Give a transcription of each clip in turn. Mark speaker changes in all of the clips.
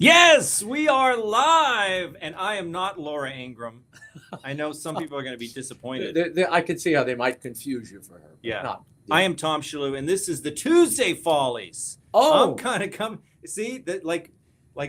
Speaker 1: Yes, we are live, and I am not Laura Ingram. I know some people are going to be disappointed.
Speaker 2: I could see how they might confuse you for her.
Speaker 1: Yeah.
Speaker 2: Not,
Speaker 1: I am Tom Shalhoub, and this is the Tuesday Follies.
Speaker 2: Oh,
Speaker 1: I'm kind of coming. See that like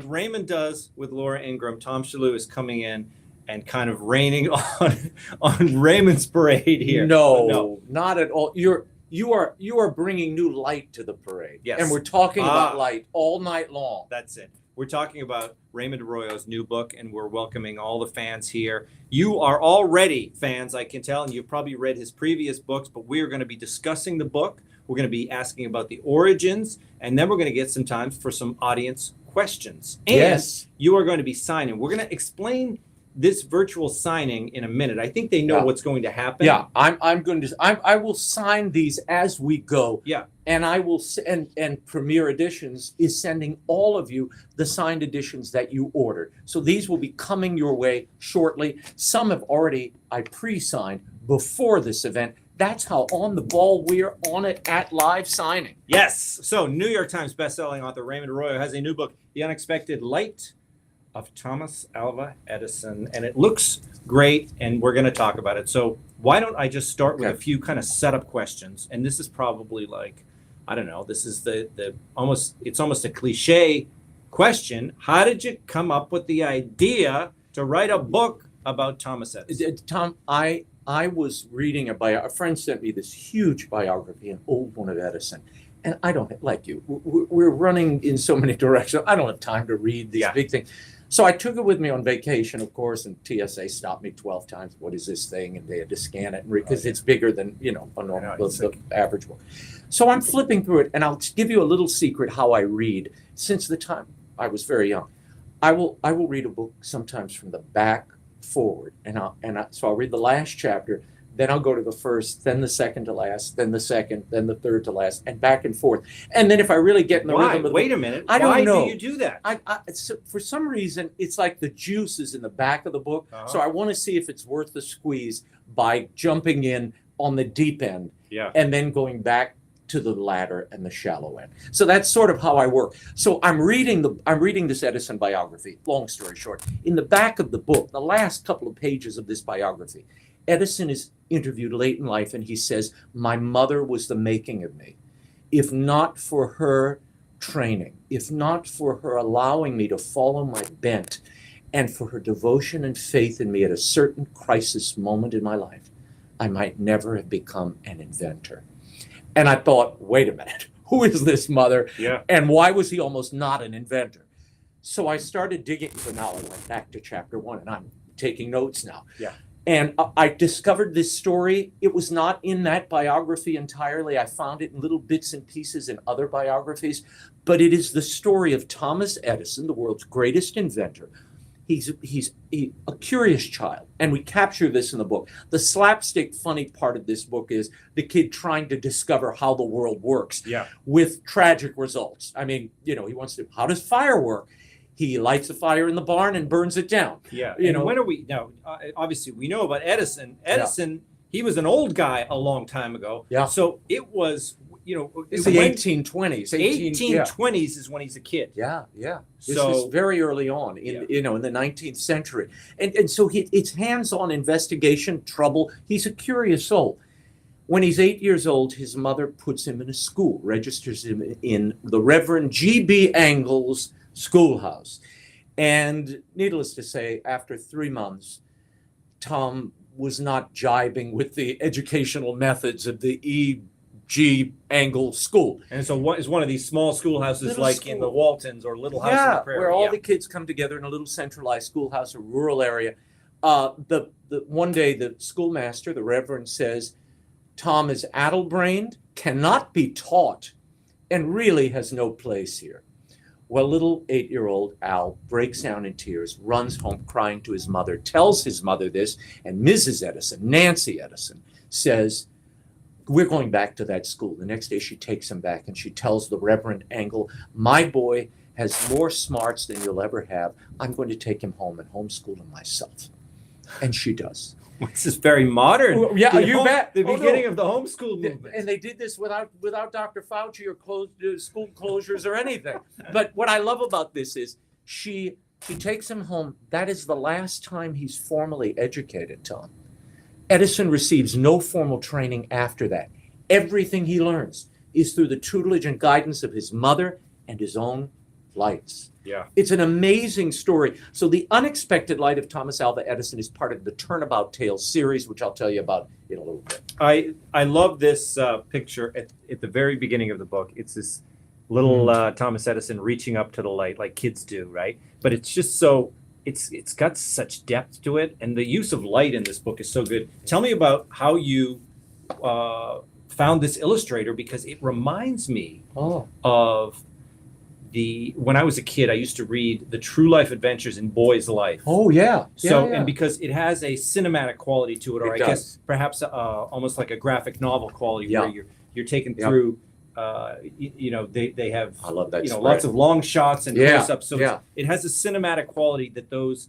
Speaker 1: Raymond does with Laura Ingram. Tom Shalhoub is coming in and kind of raining on Raymond's parade here.
Speaker 2: no, not at all. You are bringing new light to the parade.
Speaker 1: Yes.
Speaker 2: And we're talking about light all night long.
Speaker 1: That's it. We're talking about Raymond Arroyo's new book, and we're welcoming all the fans here. You are already fans, I can tell, and you've probably read his previous books, but we're going to be discussing the book. We're going to be asking about the origins, and then we're going to get some time for some audience questions. And
Speaker 2: Yes.
Speaker 1: you are going to be signing. We're going to explain this virtual signing in a minute. I think they know
Speaker 2: Yeah.
Speaker 1: what's going to happen.
Speaker 2: Yeah, I will sign these as we go.
Speaker 1: Yeah.
Speaker 2: And I will and Premier Editions is sending all of you the signed editions that you ordered. So these will be coming your way shortly. Some have already I pre-signed before this event. That's how on the ball we're on it at live signing.
Speaker 1: Yes. So New York Times bestselling author Raymond Arroyo has a new book, The Unexpected Light of Thomas Alva Edison, and it looks great, and we're going to talk about it. So why don't I just start with
Speaker 2: Okay.
Speaker 1: a few kind of setup questions, and this is probably like, I don't know, this is the it's almost a cliche question. How did you come up with the idea to write a book about Thomas Edison?
Speaker 2: Tom, I was reading a friend sent me this huge biography, an old one of Edison. And I don't, like you, we're running in so many directions. I don't have time to read these
Speaker 1: Yeah.
Speaker 2: big things. So I took it with me on vacation, of course, and TSA stopped me 12 times. What is this thing? And they had to scan it because it's bigger than, a normal, the average book. So I'm flipping through it, and I'll give you a little secret how I read. Since the time I was very young, I will read a book sometimes from the back forward, so I'll read the last chapter. Then I'll go to the first, then the second to last, then the second, then the third to last, and back and forth. And then if I really get in the
Speaker 1: Why?
Speaker 2: rhythm of
Speaker 1: Wait a minute.
Speaker 2: I don't
Speaker 1: Why
Speaker 2: know.
Speaker 1: do you do that?
Speaker 2: for some reason, it's like the juice is in the back of the book.
Speaker 1: Uh-huh.
Speaker 2: So I want to see if it's worth the squeeze by jumping in on the deep end
Speaker 1: Yeah.
Speaker 2: and then going back to the ladder and the shallow end. So that's sort of how I work. So I'm reading this Edison biography. Long story short, in the back of the book, the last couple of pages of this biography, Edison is interviewed late in life, and he says, "My mother was the making of me. If not for her training, if not for her allowing me to follow my bent, and for her devotion and faith in me at a certain crisis moment in my life, I might never have become an inventor." And I thought, wait a minute, who is this mother?
Speaker 1: Yeah.
Speaker 2: And why was he almost not an inventor? So I started digging. So now I went back to chapter 1, and I'm taking notes now.
Speaker 1: Yeah.
Speaker 2: And I discovered this story. It was not in that biography entirely. I found it in little bits and pieces in other biographies. But it is the story of Thomas Edison, the world's greatest inventor. He's a curious child, and we capture this in the book. The slapstick funny part of this book is the kid trying to discover how the world works,
Speaker 1: Yeah.
Speaker 2: with tragic results. I mean, he wants to, how does fire work? He lights a fire in the barn and burns it down.
Speaker 1: Yeah.
Speaker 2: You
Speaker 1: And
Speaker 2: know-
Speaker 1: when are we now? Obviously, we know about Edison. Edison, he was an old guy a long time ago.
Speaker 2: Yeah.
Speaker 1: So it was,
Speaker 2: It's the 1820s.
Speaker 1: 1820s is when he's a kid.
Speaker 2: Yeah. This
Speaker 1: So-
Speaker 2: is very early on in the 19th century. And so it's hands-on investigation, trouble. He's a curious soul. When he's 8 years old, his mother puts him in a school, registers him in the Reverend G.B. Angle's schoolhouse. And needless to say, after 3 months, Tom was not jibing with the educational methods of the E.G. Angle School.
Speaker 1: And so what is one of these small schoolhouses
Speaker 2: Little
Speaker 1: like
Speaker 2: school.
Speaker 1: in the Waltons or Little House on the Prairie?
Speaker 2: where all the kids come together in a little centralized schoolhouse, a rural area. The one day the schoolmaster, the Reverend, says, "Tom is addle-brained, cannot be taught, and really has no place here." Well, little 8-year-old Al breaks down in tears, runs home crying to his mother, tells his mother this, and Mrs. Edison, Nancy Edison, says, "We're going back to that school." The next day she takes him back, and she tells the Reverend Angle, "My boy has more smarts than you'll ever have. I'm going to take him home and homeschool him myself." And she does.
Speaker 1: This is very modern.
Speaker 2: Well, yeah, you bet.
Speaker 1: The
Speaker 2: Oh,
Speaker 1: beginning
Speaker 2: no.
Speaker 1: of the homeschool movement.
Speaker 2: And they did this without Dr. Fauci or school closures or anything. But what I love about this is He takes him home. That is the last time he's formally educated, Tom. Edison receives no formal training after that. Everything he learns is through the tutelage and guidance of his mother and his own lights.
Speaker 1: Yeah.
Speaker 2: It's an amazing story. So the unexpected light of Thomas Alva Edison is part of the Turnabout Tales series, which I'll tell you about in a little bit.
Speaker 1: I love this picture at the very beginning of the book. It's this little Thomas Edison reaching up to the light like kids do, right? But it's just so, it's got such depth to it. And the use of light in this book is so good. Tell me about how you found this illustrator, because it reminds me of when I was a kid, I used to read the True Life Adventures in Boy's Life.
Speaker 2: Oh, yeah.
Speaker 1: So,
Speaker 2: yeah.
Speaker 1: and because it has a cinematic quality to it, or I guess perhaps almost like a graphic novel quality, where you're taken through, they have,
Speaker 2: I love that spread.
Speaker 1: lots of long shots and close-ups. So it has a cinematic quality that those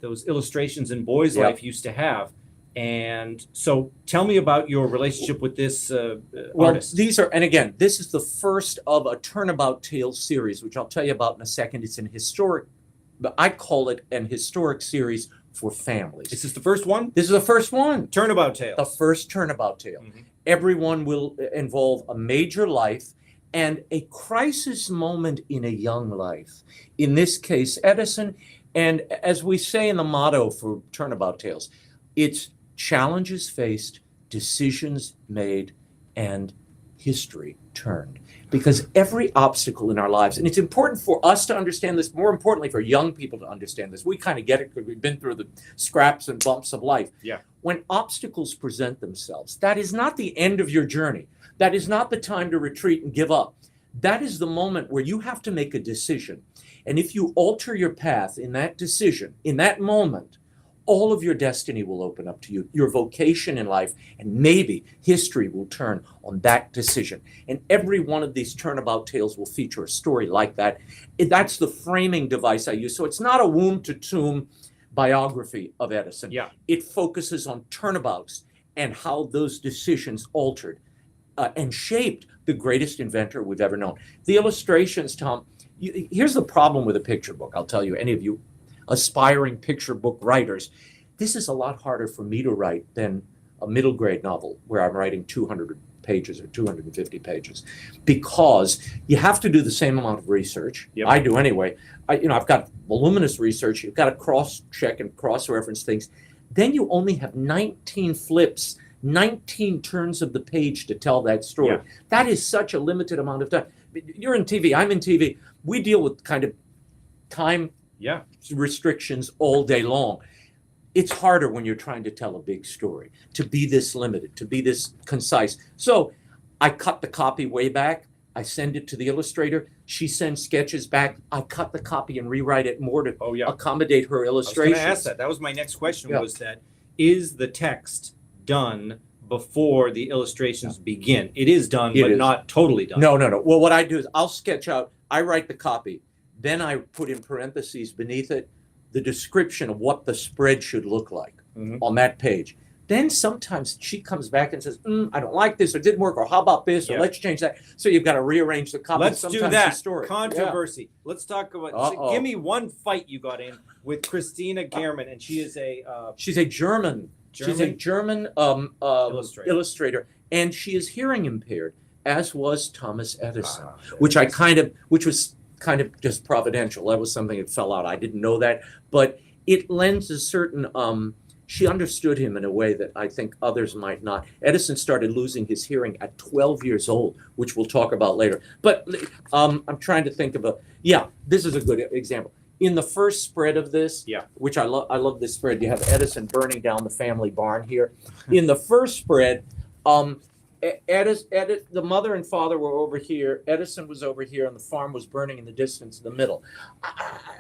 Speaker 1: illustrations in Boy's Life used to have. And so tell me about your relationship with this artist.
Speaker 2: And again, this is the first of a Turnabout Tales series, which I'll tell you about in a second. It's an historic, I call it an historic series for families.
Speaker 1: Is this the first one?
Speaker 2: This is the first one.
Speaker 1: Turnabout Tales.
Speaker 2: The first Turnabout Tale.
Speaker 1: Mm-hmm.
Speaker 2: Everyone will involve a major life and a crisis moment in a young life. In this case, Edison. And as we say in the motto for Turnabout Tales, it's challenges faced, decisions made, and history turned. Because every obstacle in our lives, and it's important for us to understand this, more importantly for young people to understand this. We kind of get it because we've been through the scraps and bumps of life.
Speaker 1: Yeah.
Speaker 2: When obstacles present themselves, that is not the end of your journey. That is not the time to retreat and give up. That is the moment where you have to make a decision. And if you alter your path in that decision, in that moment, all of your destiny will open up to you, your vocation in life, and maybe history will turn on that decision. And every one of these Turnabout Tales will feature a story like that. That's the framing device I use. So it's not a womb to tomb biography of Edison.
Speaker 1: Yeah.
Speaker 2: It focuses on turnabouts and how those decisions altered and shaped the greatest inventor we've ever known. The illustrations, Tom, here's the problem with a picture book. I'll tell you, any of you aspiring picture book writers, this is a lot harder for me to write than a middle grade novel where I'm writing 200 pages or 250 pages, because you have to do the same amount of research.
Speaker 1: Yep.
Speaker 2: I do anyway. I've got voluminous research. You've got to cross-check and cross-reference things. Then you only have 19 flips, 19 turns of the page to tell that story.
Speaker 1: Yeah.
Speaker 2: That is such a limited amount of time. You're in TV, I'm in TV. We deal with kind of time restrictions all day long. It's harder when you're trying to tell a big story, to be this limited, to be this concise. So I cut the copy way back. I send it to the illustrator. She sends sketches back. I cut the copy and rewrite it more to accommodate her illustrations.
Speaker 1: I was going to ask that. That was my next question, was that, is the text done before the illustrations begin? It is done, but not totally done.
Speaker 2: No. Well, what I do is I'll sketch out, I write the copy. Then I put in parentheses beneath it the description of what the spread should look like on that page. Then sometimes she comes back and says, I don't like this, or didn't work, or how about this, or let's change that. So you've got to rearrange the copy.
Speaker 1: Let's
Speaker 2: sometimes
Speaker 1: do that.
Speaker 2: The story.
Speaker 1: Controversy. Yeah. Let's talk about, so give me one fight you got in with Christina Gehrman, and she is
Speaker 2: she's a German illustrator, and she is hearing impaired, as was Thomas Edison, which was kind of just providential. That was something that fell out. I didn't know that, but it lends a certain, she understood him in a way that I think others might not. Edison started losing his hearing at 12 years old, which we'll talk about later. But I'm trying to think of this is a good example. In the first spread of this, which I love this spread, you have Edison burning down the family barn here. In the first spread, the mother and father were over here. Edison was over here, and the farm was burning in the distance in the middle.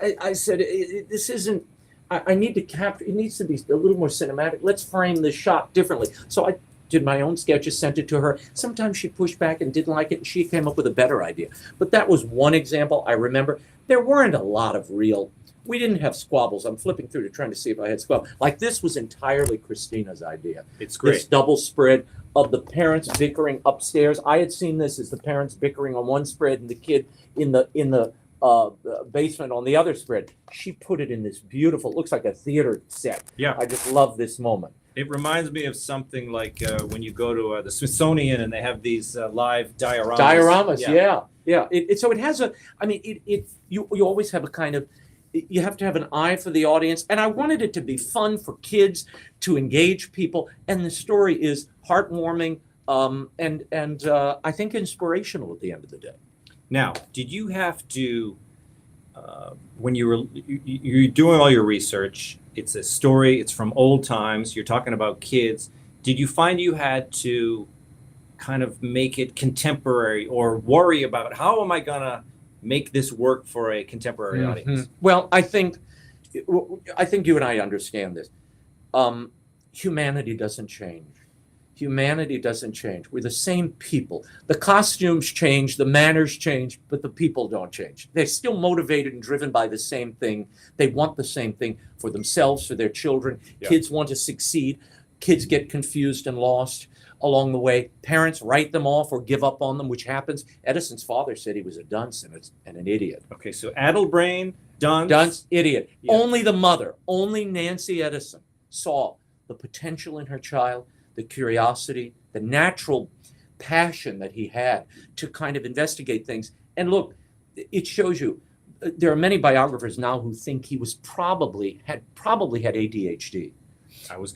Speaker 2: I said, this isn't, I need to capture, it needs to be a little more cinematic. Let's frame this shot differently. So I did my own sketches, sent it to her. Sometimes she pushed back and didn't like it, and she came up with a better idea. But that was one example I remember. There weren't a lot of we didn't have squabbles. I'm flipping through to trying to see if I had squabbles. Like, this was entirely Christina's idea.
Speaker 1: It's great.
Speaker 2: This double spread of the parents bickering upstairs. I had seen this as the parents bickering on one spread and the kid in the basement on the other spread. She put it in this beautiful, looks like a theater set.
Speaker 1: Yeah.
Speaker 2: I just love this moment.
Speaker 1: It reminds me of something like when you go to the Smithsonian and they have these live dioramas.
Speaker 2: Dioramas, yeah. So it has a, I mean, you always have a kind of, you have to have an eye for the audience. And I wanted it to be fun for kids, to engage people. And the story is heartwarming and I think inspirational at the end of the day.
Speaker 1: Now, did you have to, when you're doing all your research, it's a story, it's from old times, you're talking about kids, did you find you had to kind of make it contemporary or worry about how am I going to make this work for a contemporary audience?
Speaker 2: Well, I think you and I understand this. Humanity doesn't change. Humanity doesn't change. We're the same people. The costumes change, the manners change, but the people don't change. They're still motivated and driven by the same thing. They want the same thing for themselves, for their children. Yeah. Kids want to succeed. Kids get confused and lost along the way. Parents write them off or give up on them, which happens. Edison's father said he was a dunce and an idiot.
Speaker 1: Okay, so addle-brained,
Speaker 2: dunce, idiot. Yeah. Only the mother, only Nancy Edison saw the potential in her child, the curiosity, the natural passion that he had to kind of investigate things. And look, it shows you, there are many biographers now who think he was probably had ADHD.
Speaker 1: I was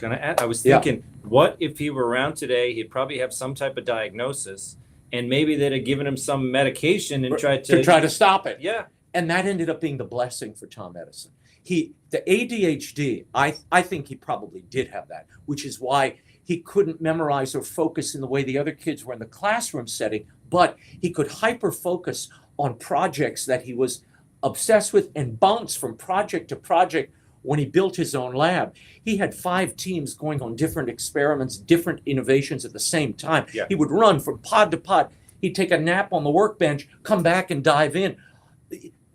Speaker 1: thinking, what if he were around today, he'd probably have some type of diagnosis, and maybe they'd have given him some medication and tried
Speaker 2: to stop it.
Speaker 1: Yeah.
Speaker 2: And that ended up being the blessing for Tom Edison. The ADHD, I think he probably did have that, which is why he couldn't memorize or focus in the way the other kids were in the classroom setting, but he could hyper-focus on projects that he was obsessed with and bounce from project to project. When he built his own lab, he had 5 teams going on different experiments, different innovations at the same time. Yeah. He would run from pod to pod. He'd take a nap on the workbench, come back and dive in.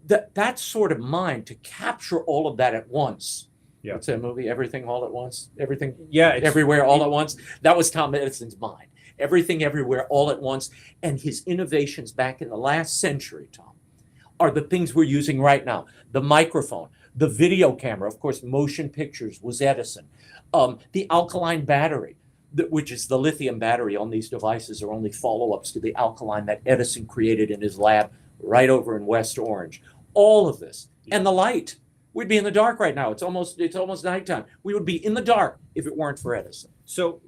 Speaker 2: That sort of mind to capture all of that at once. Yeah. What's that movie? Everything All at Once? Everything Everywhere All at Once? That was Tom Edison's mind. Everything Everywhere All at Once. And his innovations back in the last century, Tom, are the things we're using right now. The microphone, the video camera, of course, motion pictures was Edison. The alkaline battery, which is the lithium battery on these devices, are only follow-ups to the alkaline that Edison created in his lab right over in West Orange. All of this. And the light. We'd be in the dark right now. It's almost nighttime. We would be in the dark if it weren't for Edison.
Speaker 1: So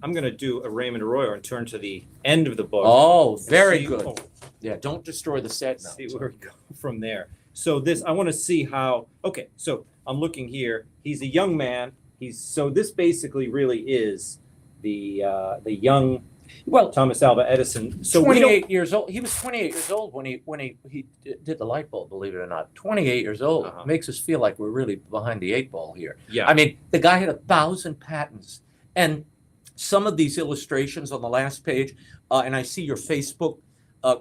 Speaker 1: I'm going to do a Raymond Arroyo and turn to the end of the book.
Speaker 2: Oh, very good. Oh, yeah, don't destroy the set now.
Speaker 1: See where we go from there. So I want to see how. Okay, so I'm looking here. He's a young man. So this basically really is the young. Well, Thomas Alva Edison. So
Speaker 2: 28 years old. He was 28 years old when he did the light bulb, believe it or not. 28 years old. Makes us feel like we're really behind the 8 ball here.
Speaker 1: Yeah.
Speaker 2: I mean, the guy had 1,000 patents. And some of these illustrations on the last page, and I see your Facebook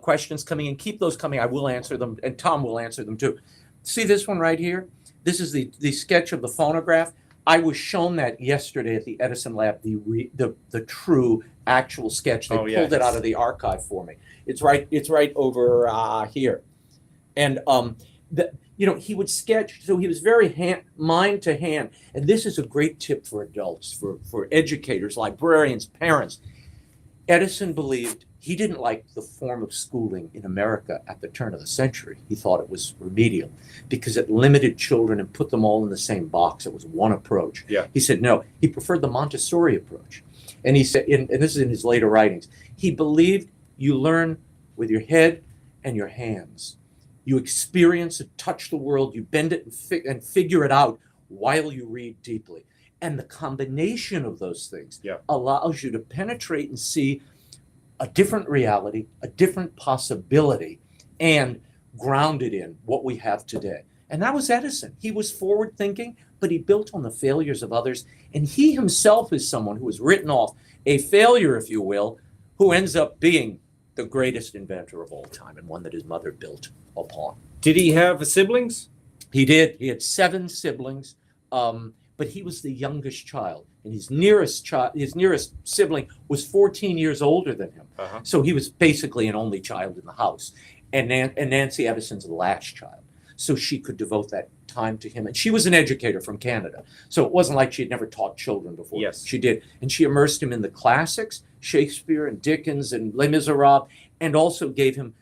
Speaker 2: questions coming in. Keep those coming. I will answer them, and Tom will answer them too. See this one right here? This is the sketch of the phonograph. I was shown that yesterday at the Edison lab, the true actual sketch. They pulled it out of the archive for me. It's right over here. And he would sketch, so he was very mind to hand. And this is a great tip for adults, for educators, librarians, parents. Edison believed he didn't like the form of schooling in America at the turn of the century. He thought it was remedial because it limited children and put them all in the same box. It was one approach.
Speaker 1: Yeah.
Speaker 2: He said no. He preferred the Montessori approach. And he said, and this is in his later writings, he believed you learn with your head and your hands. You experience and touch the world, you bend it and figure it out while you read deeply. And the combination of those things allows you to penetrate and see a different reality, a different possibility, and grounded in what we have today. And that was Edison. He was forward thinking, but he built on the failures of others. And he himself is someone who was written off, a failure, if you will, who ends up being the greatest inventor of all time and one that his mother built upon.
Speaker 1: Did he have siblings?
Speaker 2: He did. He had 7 siblings, but he was the youngest child. And his nearest sibling was 14 years older than him. So he was basically an only child in the house. and Nancy Edison's last child. So she could devote that time to him. And she was an educator from Canada. So it wasn't like she had never taught children before.
Speaker 1: Yes.
Speaker 2: She did. And she immersed him in the classics, Shakespeare and Dickens and Les Miserables, and also gave him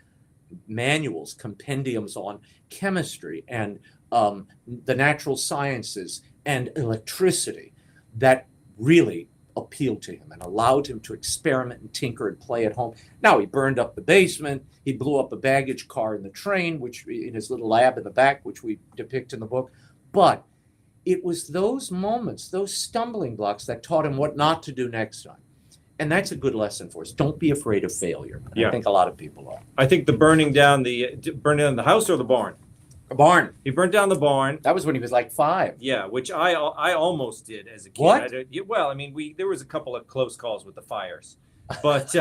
Speaker 2: manuals, compendiums on chemistry and the natural sciences and electricity that really appealed to him and allowed him to experiment and tinker and play at home. Now, he burned up the basement. He blew up a baggage car in the train, which in his little lab in the back, which we depict in the book. But it was those moments, those stumbling blocks that taught him what not to do next time. And that's a good lesson for us. Don't be afraid of failure.
Speaker 1: Yeah.
Speaker 2: I think a lot of people are.
Speaker 1: I think the burning down the house or the barn.
Speaker 2: A barn.
Speaker 1: He burnt down the barn.
Speaker 2: That was when he was like 5.
Speaker 1: Yeah, which I almost did as a kid.
Speaker 2: What?
Speaker 1: Well, I mean, there was a couple of close calls with the fires, but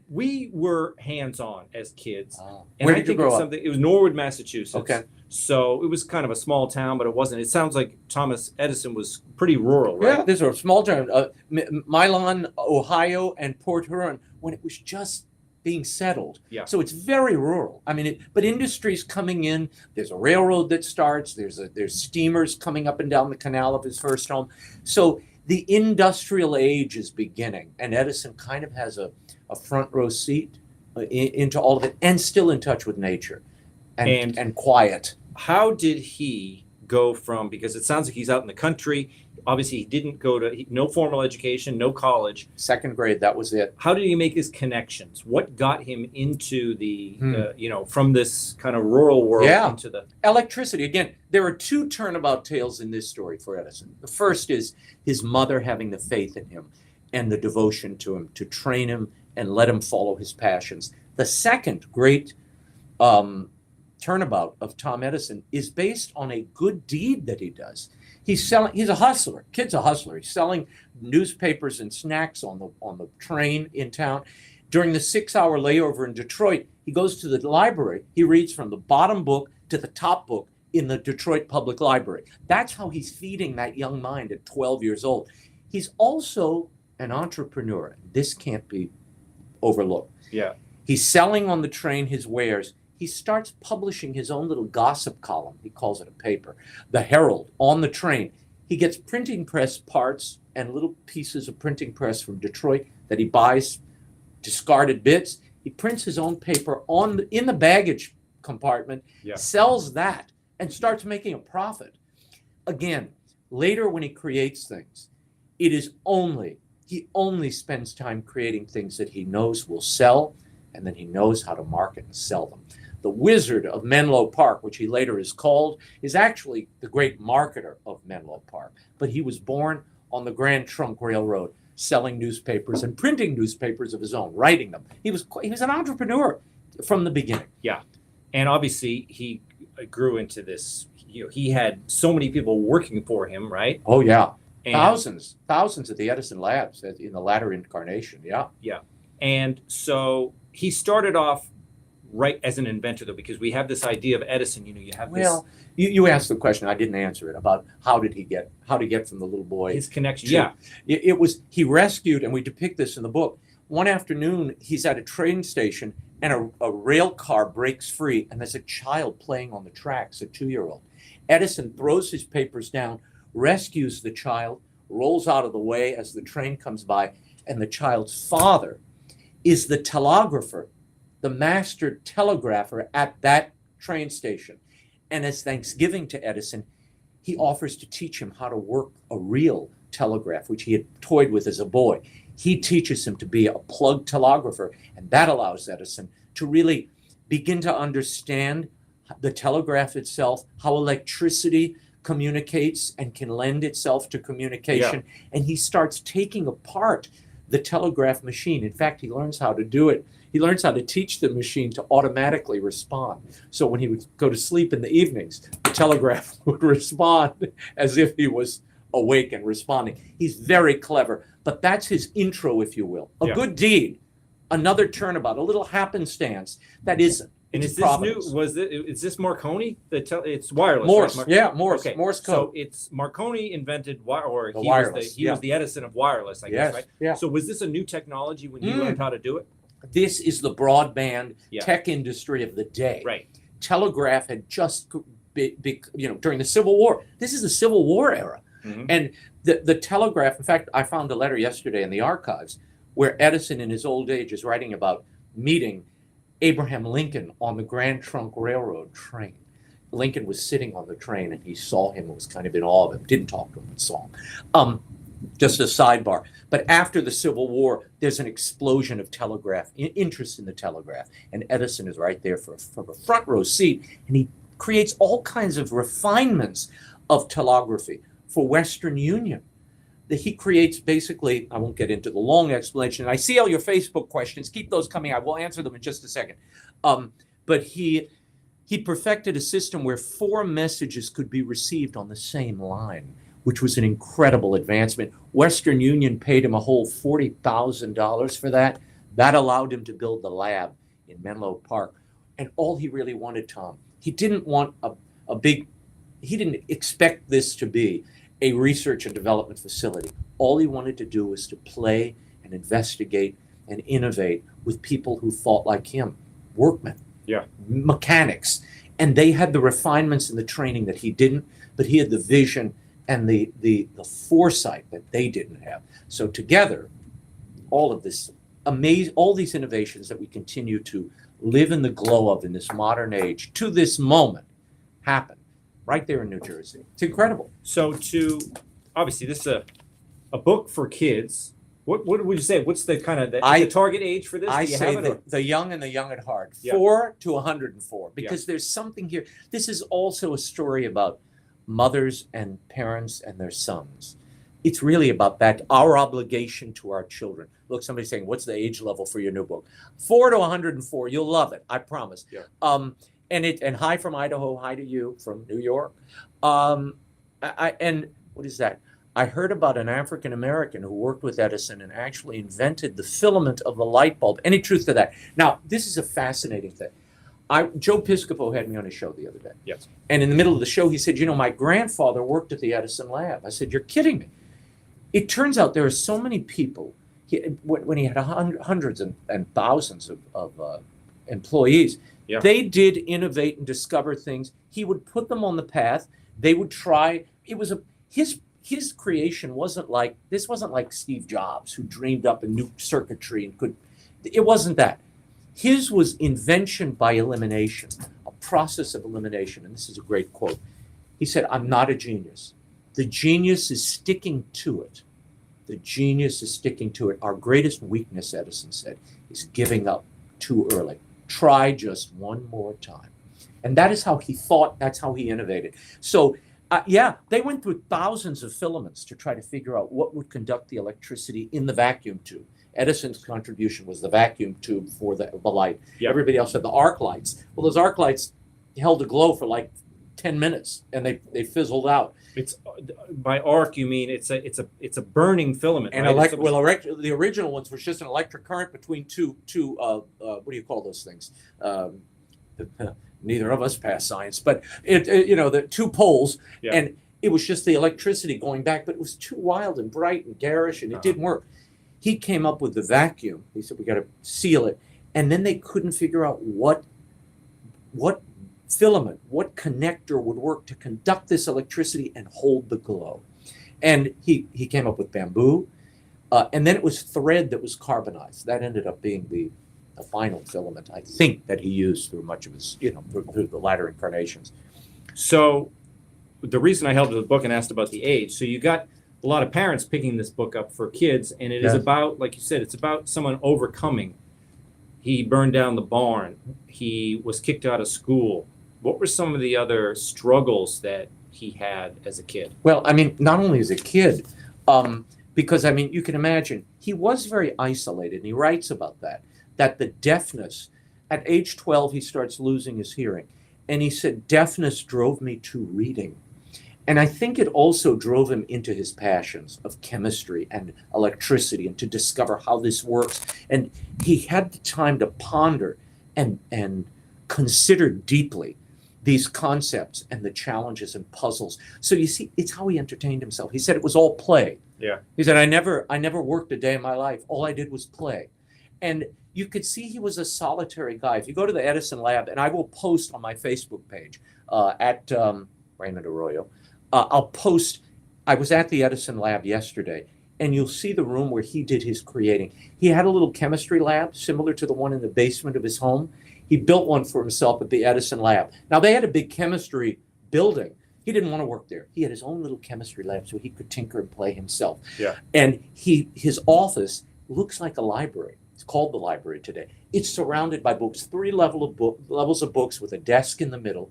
Speaker 1: we were hands-on as kids. And
Speaker 2: Where
Speaker 1: I
Speaker 2: did you
Speaker 1: think
Speaker 2: grow up?
Speaker 1: It was Norwood, Massachusetts.
Speaker 2: Okay.
Speaker 1: So it was kind of a small town, but it wasn't. It sounds like Thomas Edison was pretty rural, right?
Speaker 2: Yeah, these are small town. Milan, Ohio, and Port Huron, when it was just being settled.
Speaker 1: Yeah.
Speaker 2: So it's very rural. I mean, but industry's coming in. There's a railroad that starts. There's steamers coming up and down the canal of his first home. So the industrial age is beginning, and Edison kind of has a front row seat into all of it, and still in touch with nature and quiet.
Speaker 1: How did he go from, because it sounds like he's out in the country, obviously he didn't go to, no formal education, no college.
Speaker 2: 2nd grade, that was it.
Speaker 1: How did he make his connections? What got him into the, from this kind of rural world into the...
Speaker 2: Electricity. Again, there are 2 turnabout tales in this story for Edison. The first is his mother having the faith in him and the devotion to him, to train him and let him follow his passions. The second great turnabout of Tom Edison is based on a good deed that he does. He's a hustler. Kid's a hustler. He's selling newspapers and snacks on the train in town. During the 6-hour layover in Detroit, he goes to the library. He reads from the bottom book to the top book in the Detroit Public Library. That's how he's feeding that young mind at 12 years old. He's also an entrepreneur. This can't be overlooked.
Speaker 1: Yeah.
Speaker 2: He's selling on the train his wares. He starts publishing his own little gossip column. He calls it a paper. The Herald on the train. He gets printing press parts and little pieces of printing press from Detroit that he buys, discarded bits. He prints his own paper in the baggage compartment, sells that, and starts making a profit. Again, later when he creates things, he only spends time creating things that he knows will sell, and then he knows how to market and sell them. The Wizard of Menlo Park, which he later is called, is actually the great marketer of Menlo Park. But he was born on the Grand Trunk Railroad, selling newspapers and printing newspapers of his own, writing them. He was an entrepreneur from the beginning.
Speaker 1: Yeah, and obviously he grew into this. He had so many people working for him, right?
Speaker 2: Oh yeah,
Speaker 1: and
Speaker 2: thousands at the Edison labs in the latter incarnation. Yeah.
Speaker 1: Yeah, and so he started off right as an inventor, though, because we have this idea of Edison. You have this.
Speaker 2: Well, you asked the question. I didn't answer it about how to get from the little boy.
Speaker 1: His connection.
Speaker 2: It was he rescued, and we depict this in the book. One afternoon, he's at a train station, and a rail car breaks free, and there's a child playing on the tracks, a 2-year-old. Edison throws his papers down, rescues the child, rolls out of the way as the train comes by, and the child's father is the telegrapher, the master telegrapher at that train station. And as Thanksgiving to Edison, he offers to teach him how to work a real telegraph, which he had toyed with as a boy. He teaches him to be a plug telegrapher, and that allows Edison to really begin to understand the telegraph itself, how electricity communicates and can lend itself to communication. Yeah. And he starts taking apart the telegraph machine. In fact, he learns how to do it. He learns how to teach the machine to automatically respond. So when he would go to sleep in the evenings, the telegraph would respond as if he was awake and responding. He's very clever, but that's his intro, if you will. A good deed, another turnabout, a little happenstance that isn't.
Speaker 1: And is this new? Is this Marconi? It's wireless.
Speaker 2: Morse,
Speaker 1: right?
Speaker 2: Morse.
Speaker 1: Okay.
Speaker 2: Morse code.
Speaker 1: So it's Marconi invented wireless. He
Speaker 2: wireless.
Speaker 1: Was the Edison of wireless, I guess, right?
Speaker 2: Yeah.
Speaker 1: So was this a new technology when he learned how to do it?
Speaker 2: This is the broadband
Speaker 1: Yeah.
Speaker 2: tech industry of the day.
Speaker 1: Right.
Speaker 2: Telegraph had just during the Civil War. This is the Civil War era.
Speaker 1: Mhm.
Speaker 2: And the telegraph, in fact, I found a letter yesterday in the archives where Edison in his old age is writing about meeting Abraham Lincoln on the Grand Trunk Railroad train. Lincoln was sitting on the train and he saw him and was kind of in awe of him. Didn't talk to him, but saw him. Just a sidebar. But after the Civil War, there's an explosion of telegraph, interest in the telegraph. And Edison is right there from a front row seat. And he creates all kinds of refinements of telegraphy for Western Union. That he creates basically, I won't get into the long explanation. I see all your Facebook questions. Keep those coming. I will answer them in just a second. But he perfected a system where 4 messages could be received on the same line, which was an incredible advancement. Western Union paid him a whole $40,000 for that. That allowed him to build the lab in Menlo Park. And all he really wanted, Tom, he didn't want he didn't expect this to be a research and development facility. All he wanted to do was to play and investigate and innovate with people who thought like him, workmen, mechanics. And they had the refinements and the training that he didn't, but he had the vision and the foresight that they didn't have. So together, all of this all these innovations that we continue to live in the glow of in this modern age to this moment happen right there in New Jersey. It's incredible.
Speaker 1: So obviously this is a book for kids. What would you say? What's the kind of the target age for this?
Speaker 2: I
Speaker 1: Do you
Speaker 2: say
Speaker 1: have it,
Speaker 2: the young and the young at heart,
Speaker 1: Yeah.
Speaker 2: 4 to 104, because there's something here. This is also a story about mothers and parents and their sons. It's really about that, our obligation to our children. Look, somebody's saying, what's the age level for your new book? 4 to 104. You'll love it. I promise.
Speaker 1: Yeah.
Speaker 2: And hi from Idaho, hi to you from New York. And what is that? I heard about an African American who worked with Edison and actually invented the filament of the light bulb. Any truth to that? Now, this is a fascinating thing. Joe Piscopo had me on his show the other day.
Speaker 1: Yes.
Speaker 2: And in the middle of the show, he said, my grandfather worked at the Edison lab. I said, you're kidding me. It turns out there are so many people, when he had hundreds and thousands of employees, they did innovate and discover things. He would put them on the path. They would try. It was his creation wasn't like Steve Jobs, who dreamed up a new circuitry and it wasn't that. His was invention by elimination, a process of elimination. And this is a great quote. He said, I'm not a genius. The genius is sticking to it. The genius is sticking to it. Our greatest weakness, Edison said, is giving up too early. Try just one more time. And that is how he thought. That's how he innovated. So, they went through thousands of filaments to try to figure out what would conduct the electricity in the vacuum tube. Edison's contribution was the vacuum tube for the light. Yep. Everybody else had the arc lights. Well, those arc lights held a glow for like 10 minutes and they fizzled out.
Speaker 1: It's by arc you mean it's a burning filament,
Speaker 2: and
Speaker 1: right?
Speaker 2: The original ones was just an electric current between two what do you call those things? Neither of us passed science, but the 2 poles, and it was just the electricity going back, but it was too wild and bright and garish, and it didn't work. He came up with the vacuum. He said, we got to seal it. And then they couldn't figure out what filament, what connector would work to conduct this electricity and hold the glow. And he came up with bamboo. And then it was thread that was carbonized. That ended up being the final filament, I think, that he used through much of his, through the latter incarnations.
Speaker 1: So the reason I held the book and asked about the age, so you got a lot of parents picking this book up for kids, and it is about, like you said, it's about someone overcoming. He burned down the barn. He was kicked out of school. What were some of the other struggles that he had as a kid?
Speaker 2: Well, not only as a kid, because, you can imagine, he was very isolated, and he writes about that the deafness, at age 12, he starts losing his hearing. And he said, deafness drove me to reading. And I think it also drove him into his passions of chemistry and electricity and to discover how this works. And he had the time to ponder and consider deeply these concepts and the challenges and puzzles. So you see, it's how he entertained himself. He said it was all play.
Speaker 1: Yeah.
Speaker 2: He said, I never worked a day in my life. All I did was play. And you could see he was a solitary guy. If you go to the Edison lab, and I will post on my Facebook page at Raymond Arroyo, I'll post, I was at the Edison lab yesterday, and you'll see the room where he did his creating. He had a little chemistry lab similar to the one in the basement of his home. He built one for himself at the Edison lab. Now, they had a big chemistry building. He didn't want to work there. He had his own little chemistry lab so he could tinker and play himself.
Speaker 1: Yeah.
Speaker 2: And his office looks like a library. It's called the library today. It's surrounded by books, three levels of books with a desk in the middle,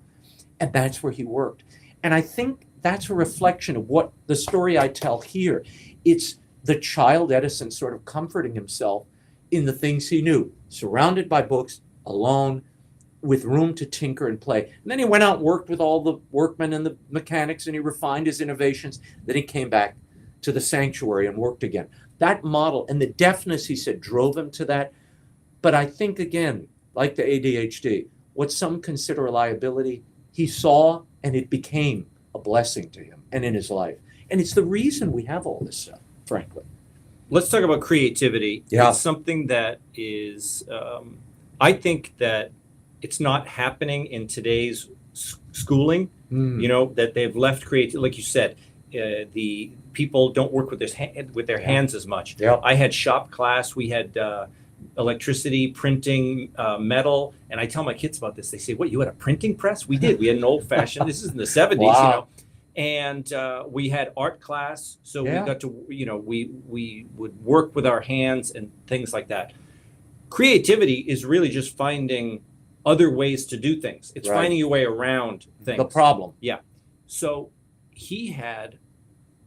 Speaker 2: and that's where he worked. And I think that's a reflection of what the story I tell here. It's the child Edison sort of comforting himself in the things he knew, surrounded by books, alone, with room to tinker and play. And then he went out and worked with all the workmen and the mechanics, and he refined his innovations. Then he came back to the sanctuary and worked again. That model and the deafness, he said, drove him to that. But I think, again, like the ADHD, what some consider a liability, he saw, and it became a blessing to him and in his life. And it's the reason we have all this stuff, frankly.
Speaker 1: Let's talk about creativity.
Speaker 2: Yeah.
Speaker 1: It's something that is, I think that it's not happening in today's schooling, you know, that they've left creativity. Like you said, the people don't work with their hands as much.
Speaker 2: Yeah.
Speaker 1: I had shop class. We had electricity, printing, metal. And I tell my kids about this. They say, what, you had a printing press? We did. We had an old fashioned, this is in the 70s,
Speaker 2: Wow.
Speaker 1: you know. And we had art class. So
Speaker 2: Yeah.
Speaker 1: we got to, you know, we would work with our hands and things like that. Creativity is really just finding other ways to do things. It's
Speaker 2: Right.
Speaker 1: finding your way around things.
Speaker 2: The problem.
Speaker 1: So he had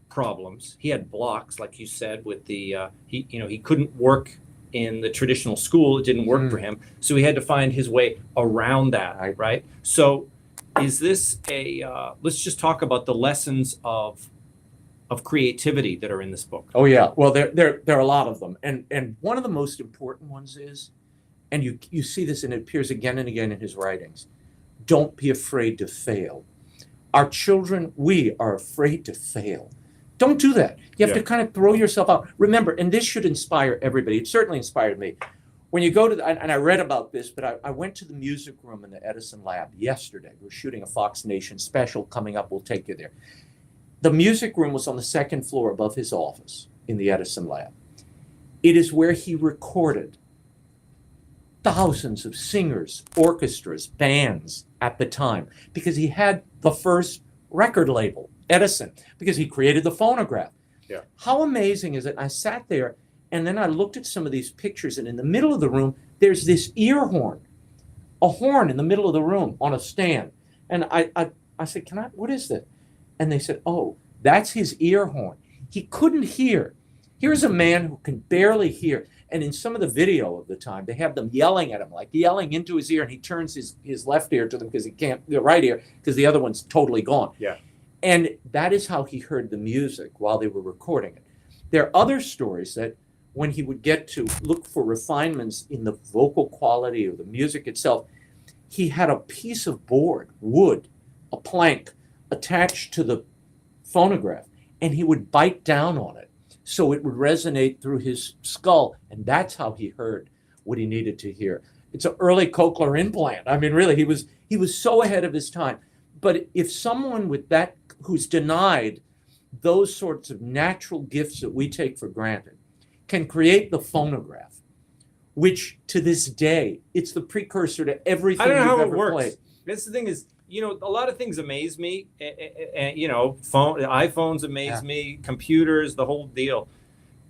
Speaker 1: problems. He had blocks, like you said, with the he couldn't work in the traditional school. It didn't work for him. So he had to find his way around that, right? So is this let's just talk about the lessons of creativity that are in this book.
Speaker 2: Oh yeah. Well, there are a lot of them. And one of the most important ones is, and you see this, and it appears again and again in his writings, don't be afraid to fail. Our children, we are afraid to fail. Don't do that. You have to kind of throw yourself out. Remember, and this should inspire everybody. It certainly inspired me. When you go to, and I read about this, but I went to the music room in the Edison lab yesterday. We're shooting a Fox Nation special coming up. We'll take you there. The music room was on the second floor above his office in the Edison lab. It is where he recorded thousands of singers, orchestras, bands at the time, because he had the first record label, Edison, because he created the phonograph.
Speaker 1: Yeah.
Speaker 2: How amazing is it? I sat there and then I looked at some of these pictures, and in the middle of the room, there's this ear horn, a horn in the middle of the room on a stand. And I said, what is that? And they said, oh, that's his ear horn. He couldn't hear. Here's a man who can barely hear. And in some of the video of the time, they have them yelling at him, like yelling into his ear, and he turns his left ear to them because he can't, the right ear, because the other one's totally gone.
Speaker 1: Yeah.
Speaker 2: And that is how he heard the music while they were recording it. There are other stories that when he would get to look for refinements in the vocal quality of the music itself, he had a piece of board, wood, a plank attached to the phonograph, and he would bite down on it so it would resonate through his skull, and that's how he heard what he needed to hear. It's an early cochlear implant. I mean, really, he was so ahead of his time. But if someone with that, who's denied those sorts of natural gifts that we take for granted, can create the phonograph, which to this day, it's the precursor to everything
Speaker 1: I don't know
Speaker 2: you've
Speaker 1: how it
Speaker 2: ever
Speaker 1: works.
Speaker 2: played.
Speaker 1: That's the thing is, you know, a lot of things amaze me. You know, iPhones amaze me, computers, the whole deal.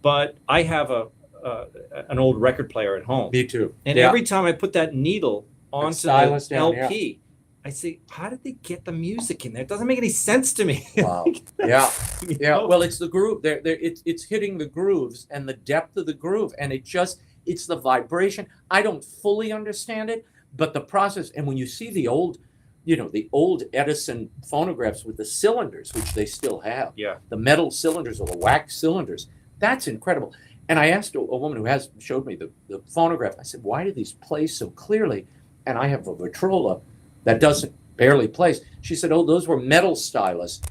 Speaker 1: But I have an old record player at home.
Speaker 2: Me too.
Speaker 1: And every time I put that needle onto
Speaker 2: stylus
Speaker 1: the
Speaker 2: down,
Speaker 1: LP, I say, how did they get the music in there? It doesn't make any sense to me.
Speaker 2: Wow. Yeah.
Speaker 1: You
Speaker 2: Yeah.
Speaker 1: know?
Speaker 2: Well, it's the groove. It's hitting the grooves and the depth of the groove, and it's the vibration. I don't fully understand it, but the process. And when you see the old Edison phonographs with the cylinders, which they still have, the metal cylinders or the wax cylinders, that's incredible. And I asked a woman who showed me the phonograph. I said, why do these play so clearly? And I have a Vitrola that doesn't barely plays. She said, oh, those were metal stylus.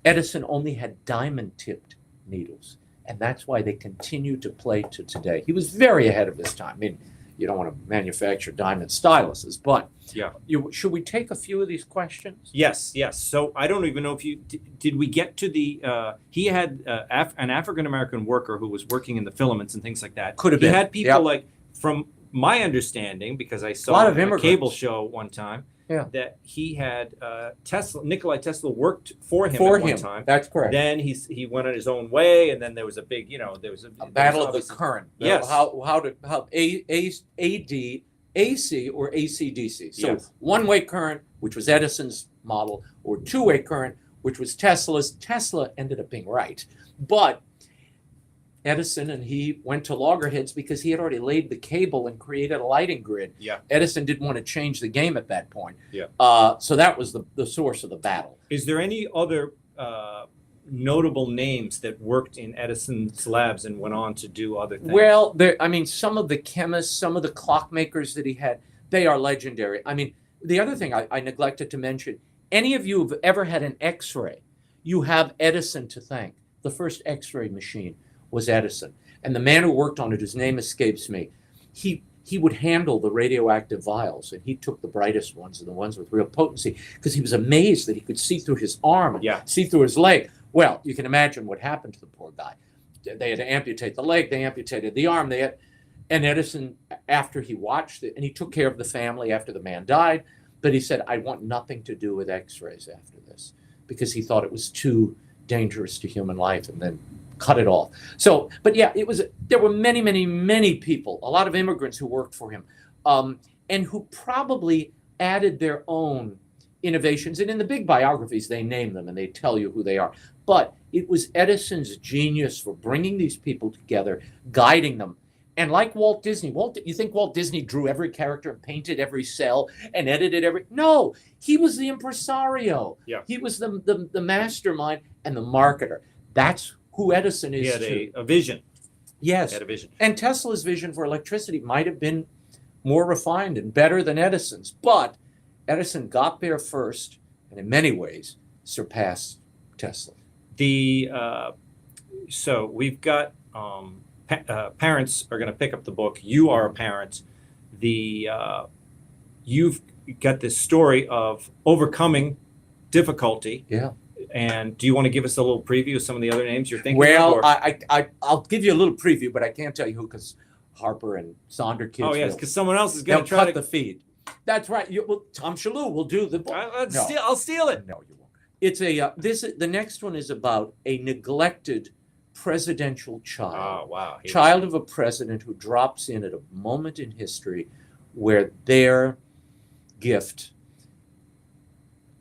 Speaker 2: Edison only had diamond-tipped needles. And that's why they continue to play to today. He was very ahead of his time. I mean, you don't want to manufacture diamond styluses, but
Speaker 1: Yeah.
Speaker 2: Should we take a few of these questions?
Speaker 1: Yes, yes. So I don't even know if did we get to the he had an African American worker who was working in the filaments and things like that.
Speaker 2: Could have
Speaker 1: he
Speaker 2: been.
Speaker 1: had people
Speaker 2: Yep.
Speaker 1: like, from my understanding, because I
Speaker 2: lot
Speaker 1: saw
Speaker 2: of
Speaker 1: a
Speaker 2: immigrants.
Speaker 1: cable show one time,
Speaker 2: Yeah.
Speaker 1: that he had Nikolai Tesla worked for him
Speaker 2: For
Speaker 1: at one
Speaker 2: him,
Speaker 1: time.
Speaker 2: that's correct.
Speaker 1: Then he went on his own way, and then there was a big, there was
Speaker 2: A
Speaker 1: there was
Speaker 2: battle of the
Speaker 1: obviously-
Speaker 2: current.
Speaker 1: Yes.
Speaker 2: How AD, AC, or AC/DC. So
Speaker 1: Yes.
Speaker 2: one-way current, which was Edison's model, or two-way current, which was Tesla's. Tesla ended up being right, but Edison and he went to loggerheads because he had already laid the cable and created a lighting grid.
Speaker 1: Yeah.
Speaker 2: Edison didn't want to change the game at that point.
Speaker 1: Yeah.
Speaker 2: So that was the source of the battle.
Speaker 1: Is there any other notable names that worked in Edison's labs and went on to do other things?
Speaker 2: Well, some of the chemists, some of the clockmakers that he had, they are legendary. I mean, the other thing I neglected to mention, any of you who've ever had an X-ray, you have Edison to thank. The first X-ray machine was Edison. And the man who worked on it, whose name escapes me, he would handle the radioactive vials, and he took the brightest ones and the ones with real potency, because he was amazed that he could see through his arm and
Speaker 1: Yeah.
Speaker 2: see through his leg. Well, you can imagine what happened to the poor guy. They had to amputate the leg, they amputated the arm, and Edison, after he watched it, and he took care of the family after the man died, but he said, I want nothing to do with X-rays after this, because he thought it was too dangerous to human life, and then cut it off. So, but yeah, there were many, many, many people, a lot of immigrants who worked for him, and who probably added their own innovations. And in the big biographies, they name them and they tell you who they are. But it was Edison's genius for bringing these people together, guiding them. And like Walt Disney, you think Walt Disney drew every character and painted every cell and edited every? No, he was the impresario.
Speaker 1: Yeah.
Speaker 2: He was the mastermind and the marketer. That's who Edison is.
Speaker 1: He had a vision.
Speaker 2: Yes.
Speaker 1: He had a vision.
Speaker 2: And Tesla's vision for electricity might have been more refined and better than Edison's, but Edison got there first, and in many ways surpassed Tesla.
Speaker 1: So we've got parents are going to pick up the book. You are a parent. You've got this story of overcoming difficulty.
Speaker 2: Yeah.
Speaker 1: And do you want to give us a little preview of some of the other names you're thinking
Speaker 2: Well,
Speaker 1: of? Or-
Speaker 2: I'll give you a little preview, but I can't tell you who, because Harper and Sonder kids.
Speaker 1: Oh yes,
Speaker 2: will.
Speaker 1: because someone else is going
Speaker 2: They'll
Speaker 1: to try
Speaker 2: cut
Speaker 1: to.
Speaker 2: the feed. That's right. Tom Shalhoub will do the book. No.
Speaker 1: I'll steal it.
Speaker 2: No, you won't. It's the next one is about a neglected presidential child.
Speaker 1: Oh wow.
Speaker 2: Child of a president who drops in at a moment in history where their gift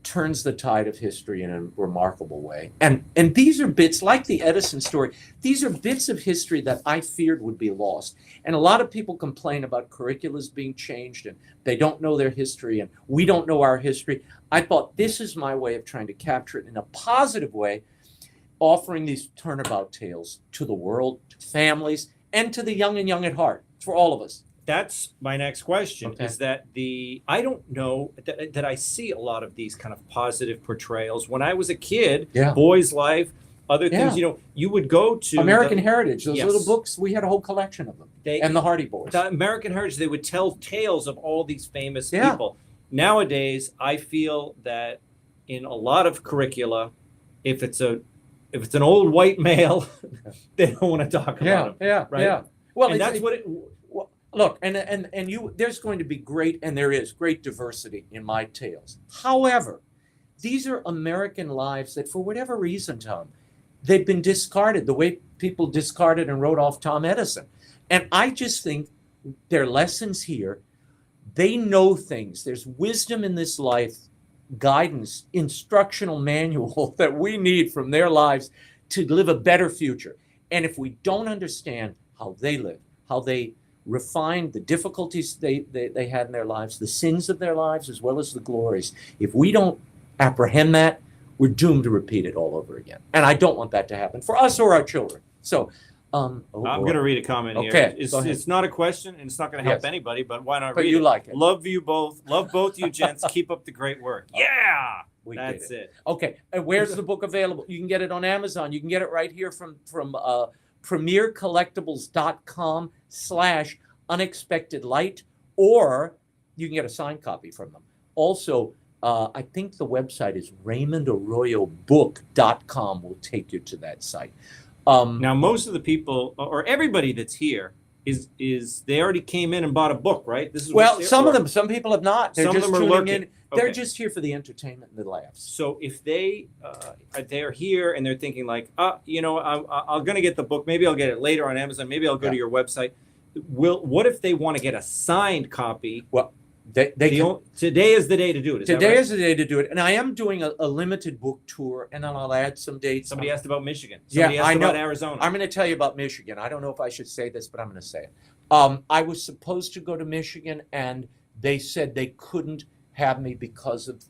Speaker 2: turns the tide of history in a remarkable way. And these are bits, like the Edison story, these are bits of history that I feared would be lost. And a lot of people complain about curriculums being changed and they don't know their history and we don't know our history. I thought this is my way of trying to capture it in a positive way, offering these turnabout tales to the world, to families, and to the young and young at heart, for all of us.
Speaker 1: That's my next question.
Speaker 2: Okay.
Speaker 1: Is that I don't know that I see a lot of these kind of positive portrayals. When I was a kid,
Speaker 2: Yeah.
Speaker 1: Boy's Life, other things,
Speaker 2: Yeah.
Speaker 1: you would go to
Speaker 2: American Heritage, those
Speaker 1: Yes.
Speaker 2: little books, we had a whole collection of them. And the Hardy Boys.
Speaker 1: the American Heritage, they would tell tales of all these famous
Speaker 2: Yeah.
Speaker 1: people. Nowadays, I feel that in a lot of curricula, if it's an old white male, they don't want to talk about him. Right?
Speaker 2: Yeah. Well,
Speaker 1: And that's what it.
Speaker 2: look, and there's going to be great diversity in my tales. However, these are American lives that, for whatever reason, Tom, they've been discarded the way people discarded and wrote off Tom Edison. And I just think there are lessons here. They know things. There's wisdom in this life, guidance, instructional manual that we need from their lives to live a better future. And if we don't understand how they lived, how they refined the difficulties they had in their lives, the sins of their lives, as well as the glories, if we don't apprehend that, we're doomed to repeat it all over again. And I don't want that to happen for us or our children. So
Speaker 1: I'm going to read a comment here.
Speaker 2: Okay,
Speaker 1: It's,
Speaker 2: go ahead.
Speaker 1: it's not a question, and it's not going to help
Speaker 2: Yes.
Speaker 1: anybody, but why not
Speaker 2: But
Speaker 1: read
Speaker 2: you
Speaker 1: it?
Speaker 2: like it.
Speaker 1: Love you both. Love both you gents. Keep up the great work. Yeah!
Speaker 2: We did
Speaker 1: That's it.
Speaker 2: Okay, and where's the book available? You can get it on Amazon. You can get it right here from premiercollectibles.com/unexpectedlight, or you can get a signed copy from them. Also, I think the website is RaymondArroyoBook.com will take you to that site.
Speaker 1: Now, most of the people, or everybody that's here, is they already came in and bought a book, right? This is
Speaker 2: some people have not. They're
Speaker 1: some of
Speaker 2: just
Speaker 1: them are
Speaker 2: tuning
Speaker 1: lurking.
Speaker 2: in. They're
Speaker 1: Okay.
Speaker 2: just here for the entertainment and the laughs.
Speaker 1: So if they're here and they're thinking like, I'm going to get the book. Maybe I'll get it later on Amazon. Maybe I'll go to your website. What if they want to get a signed copy?
Speaker 2: Well,
Speaker 1: today is the day to do it.
Speaker 2: Today is the day to do it. And I am doing a limited book tour, and then I'll add some dates.
Speaker 1: Somebody asked about Michigan. Somebody asked about Arizona.
Speaker 2: I'm going to tell you about Michigan. I don't know if I should say this, but I'm going to say it. I was supposed to go to Michigan, and they said they couldn't have me because of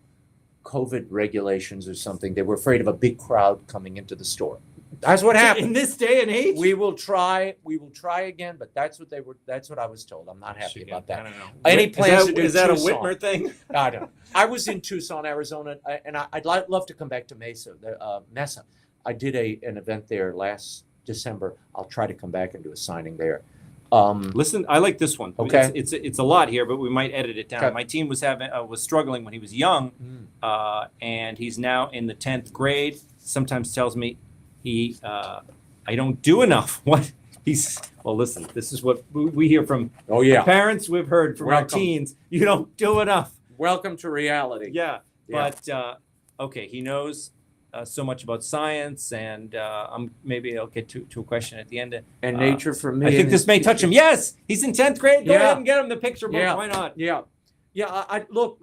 Speaker 2: COVID regulations or something. They were afraid of a big crowd coming into the store. That's what happened.
Speaker 1: In this day and age?
Speaker 2: We will try again, but that's what I was told. I'm not happy about that.
Speaker 1: I don't know.
Speaker 2: Any plans to do
Speaker 1: Is that a
Speaker 2: Tucson?
Speaker 1: Whitmer thing?
Speaker 2: I don't know. I was in Tucson, Arizona, and I'd love to come back to Mesa. I did an event there last December. I'll try to come back and do a signing there.
Speaker 1: Listen, I like this one.
Speaker 2: Okay.
Speaker 1: It's a lot here, but we might edit it down.
Speaker 2: Okay.
Speaker 1: My team was struggling when he was young, and he's now in the 10th grade. Sometimes tells me I don't do enough. What? Listen, this is what we hear from our parents. We've heard from our teens. You don't do enough.
Speaker 2: Welcome to reality.
Speaker 1: Yeah. But okay, he knows so much about science, and maybe I'll get to a question at the end.
Speaker 2: And nature for me.
Speaker 1: I think this may touch him. Yes, he's in 10th grade. Go ahead and get him the picture book.
Speaker 2: Yeah.
Speaker 1: Why not?
Speaker 2: Yeah. I look.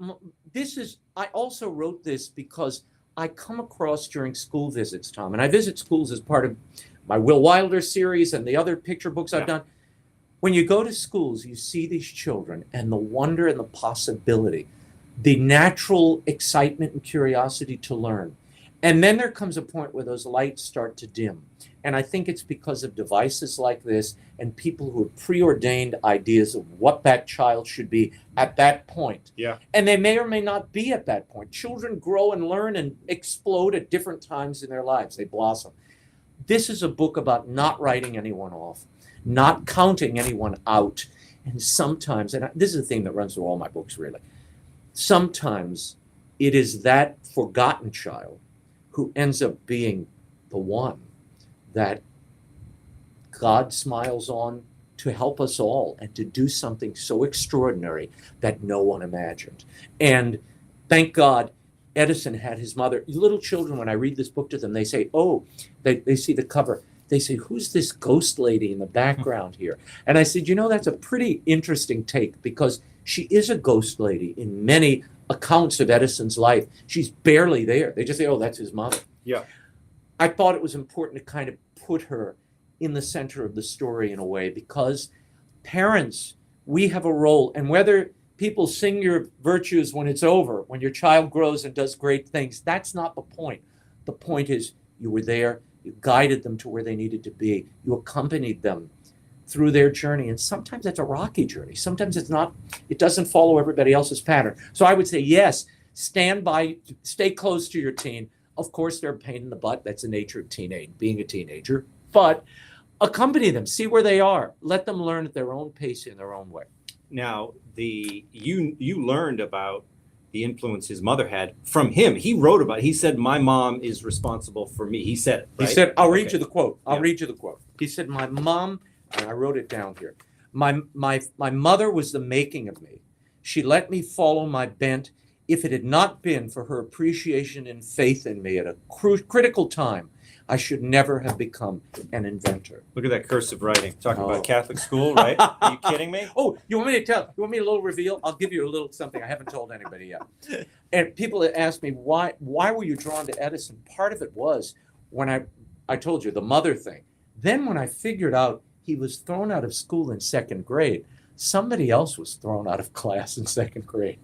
Speaker 2: I also wrote this because I come across during school visits, Tom, and I visit schools as part of my Will Wilder series and the other picture books I've done. When you go to schools, you see these children and the wonder and the possibility, the natural excitement and curiosity to learn. And then there comes a point where those lights start to dim. And I think it's because of devices like this and people who have preordained ideas of what that child should be at that point.
Speaker 1: Yeah.
Speaker 2: And they may or may not be at that point. Children grow and learn and explode at different times in their lives. They blossom. This is a book about not writing anyone off, not counting anyone out. And sometimes, and this is a theme that runs through all my books really, sometimes it is that forgotten child who ends up being the one that God smiles on to help us all and to do something so extraordinary that no one imagined. And thank God Edison had his mother. Little children, when I read this book to them, they say, they see the cover. They say, who's this ghost lady in the background here? And I said, that's a pretty interesting take because she is a ghost lady in many accounts of Edison's life. She's barely there. They just say, that's his mother.
Speaker 1: Yeah.
Speaker 2: I thought it was important to kind of put her in the center of the story in a way because parents, we have a role. And whether people sing your virtues when it's over, when your child grows and does great things, that's not the point. The point is you were there, you guided them to where they needed to be, you accompanied them through their journey. And sometimes it's a rocky journey. Sometimes it doesn't follow everybody else's pattern. So I would say, yes, stand by, stay close to your teen. Of course, they're a pain in the butt. That's the nature of being a teenager. But accompany them, see where they are. Let them learn at their own pace in their own way.
Speaker 1: Now, you learned about the influence his mother had from him. He wrote about it. He said, my mom is responsible for me. He said it, right?
Speaker 2: He said, I'll read you the quote. Read you the quote. He said, my mom, and I wrote it down here, my mother was the making of me. She let me follow my bent. If it had not been for her appreciation and faith in me at a critical time, I should never have become an inventor.
Speaker 1: Look at that cursive writing. Talking about Catholic school, right? Are you kidding me?
Speaker 2: Oh, you want me to a little reveal? I'll give you a little something I haven't told anybody yet. And people ask me, why were you drawn to Edison? Part of it was when I told you the mother thing. Then when I figured out he was thrown out of school in 2nd grade, somebody else was thrown out of class in 2nd grade.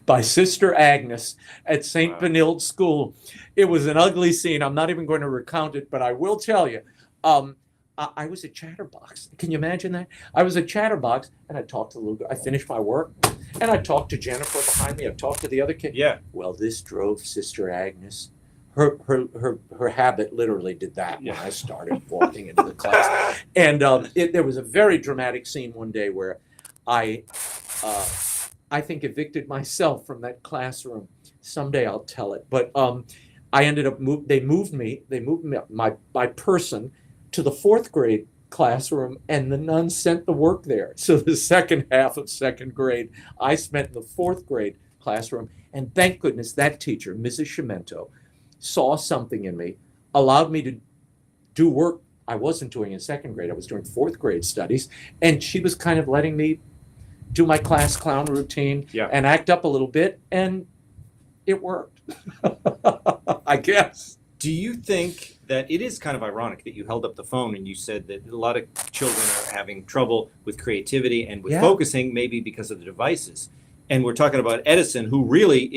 Speaker 2: By Sister Agnes at St. Benilde School. It was an ugly scene. I'm not even going to recount it, but I will tell you, I was a chatterbox. Can you imagine that? I was a chatterbox, and I talked to the little girl. I finished my work, and I talked to Jennifer behind me. I talked to the other kid.
Speaker 1: Yeah.
Speaker 2: Well, this drove Sister Agnes, her habit literally did that when I started walking into the class. And there was a very dramatic scene one day where I think evicted myself from that classroom. Someday I'll tell it. But I ended up they moved me my person to the fourth grade classroom, and the nuns sent the work there. So the second half of second grade I spent in the fourth grade classroom, and thank goodness that teacher, Mrs. Shimento, saw something in me, allowed me to do work I wasn't doing in second grade. I was doing fourth grade studies, and she was kind of letting me do my class clown routine and act up a little bit, and it worked. I guess.
Speaker 1: Do you think that it is kind of ironic that you held up the phone and you said that a lot of children are having trouble with creativity and with focusing, maybe because of the devices? And we're talking about Edison, who really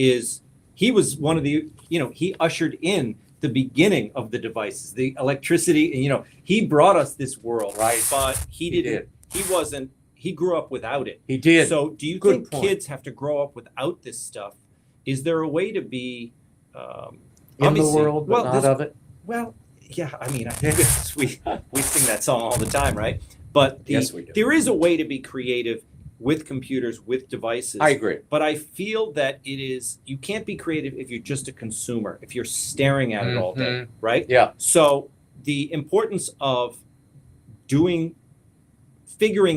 Speaker 1: he was one of the, he ushered in the beginning of the devices, the electricity, and, he brought us this world,
Speaker 2: right?
Speaker 1: But he grew up without it.
Speaker 2: He did.
Speaker 1: So do you think kids have to grow up without this stuff? Is there a way to be
Speaker 2: in the world, but not of it?
Speaker 1: Well, yeah, I mean, I guess we sing that song all the time, right? But
Speaker 2: yes, we do.
Speaker 1: There is a way to be creative with computers, with devices.
Speaker 2: I agree.
Speaker 1: But I feel that you can't be creative if you're just a consumer, if you're staring at it all day, right?
Speaker 2: Yeah.
Speaker 1: So the importance of figuring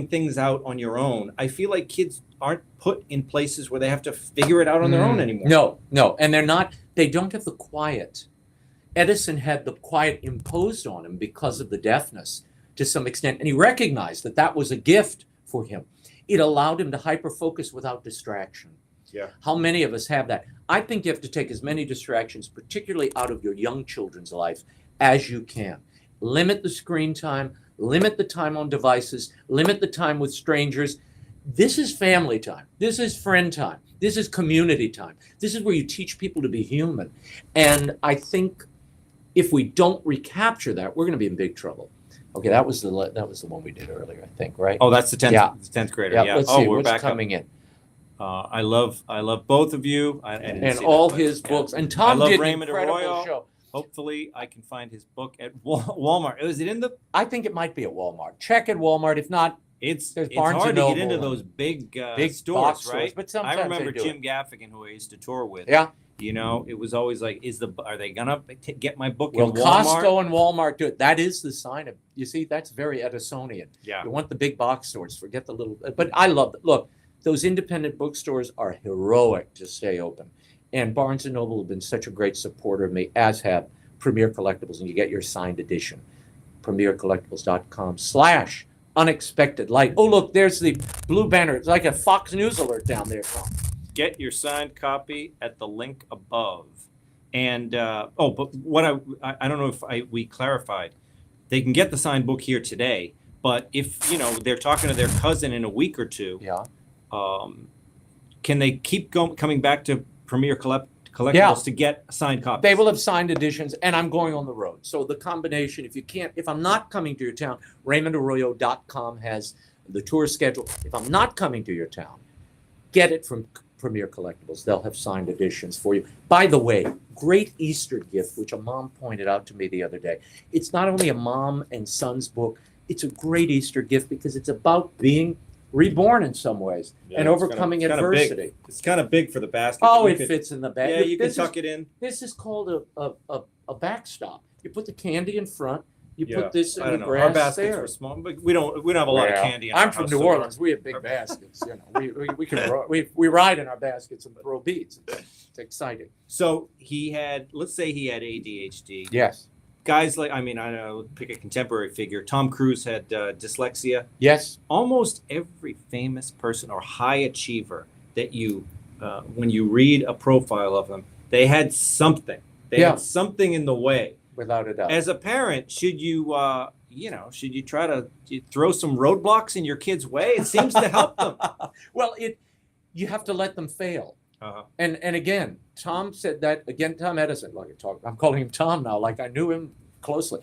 Speaker 1: things out on your own, I feel like kids aren't put in places where they have to figure it out on their own anymore.
Speaker 2: No. And they don't have the quiet. Edison had the quiet imposed on him because of the deafness to some extent. And he recognized that was a gift for him. It allowed him to hyper-focus without distraction.
Speaker 1: Yeah.
Speaker 2: How many of us have that? I think you have to take as many distractions, particularly out of your young children's life, as you can. Limit the screen time, limit the time on devices, limit the time with strangers. This is family time. This is friend time. This is community time. This is where you teach people to be human. And I think if we don't recapture that, we're going to be in big trouble. Okay, that was the one we did earlier, I think, right?
Speaker 1: Oh, that's the 10th grader. Yeah.
Speaker 2: Let's see
Speaker 1: we're
Speaker 2: what's
Speaker 1: back
Speaker 2: coming in.
Speaker 1: I love both of you.
Speaker 2: And all his books. And Tom did an
Speaker 1: Raymond
Speaker 2: incredible
Speaker 1: Arroyo.
Speaker 2: show.
Speaker 1: Hopefully, I can find his book at Walmart. Is it in the?
Speaker 2: I think it might be at Walmart. Check at Walmart. If not,
Speaker 1: it's
Speaker 2: Barnes and
Speaker 1: hard to
Speaker 2: Noble
Speaker 1: get into those big
Speaker 2: stores,
Speaker 1: right?
Speaker 2: Stores, but sometimes
Speaker 1: I remember
Speaker 2: they do
Speaker 1: Jim Gaffigan, who I used to tour with.
Speaker 2: Yeah.
Speaker 1: It was always like, are they gonna get my book
Speaker 2: Well,
Speaker 1: in Walmart?
Speaker 2: Costco and Walmart do it. That is the sign of. You see, that's very Edisonian.
Speaker 1: Yeah.
Speaker 2: You want the big box stores. Forget the little. But I love it. Look, those independent bookstores are heroic to stay open, and Barnes and Noble have been such a great supporter of me, as have Premier Collectibles, and you get your signed edition. PremierCollectibles.com/unexpected light. Oh, look, there's the blue banner. It's like a Fox News alert down there, Tom.
Speaker 1: Get your signed copy at the link above. And but what I don't know if we clarified, they can get the signed book here today. But if they're talking to their cousin in a week or two, can they keep coming back to Premier Collectibles to get signed copies?
Speaker 2: They will have signed editions, and I'm going on the road. So the combination, if I'm not coming to your town, RaymondArroyo.com has the tour schedule. If I'm not coming to your town, get it from Premier Collectibles. They'll have signed editions for you. By the way, great Easter gift, which a mom pointed out to me the other day. It's not only a mom and son's book, it's a great Easter gift because it's about being reborn in some ways and overcoming adversity.
Speaker 1: It's kind of big for the basket.
Speaker 2: Oh, it fits in the bag.
Speaker 1: Yeah, you can tuck it in.
Speaker 2: This is called a backstop. You put the candy in front. You put this in the grass.
Speaker 1: Our baskets were small, but we don't have a lot of candy.
Speaker 2: I'm from New Orleans. We have big baskets. We ride in our baskets and throw beads. It's exciting.
Speaker 1: So let's say he had ADHD.
Speaker 2: Yes.
Speaker 1: Guys I don't know, pick a contemporary figure. Tom Cruise had dyslexia.
Speaker 2: Yes.
Speaker 1: Almost every famous person or high achiever that when you read a profile of them, they had something. They had something in the way.
Speaker 2: Without a doubt.
Speaker 1: As a parent, should you try to throw some roadblocks in your kid's way? It seems to help them.
Speaker 2: Well, you have to let them fail.
Speaker 1: Uh-huh.
Speaker 2: And again, Tom said that again. Tom Edison, I'm calling him Tom now, like I knew him closely.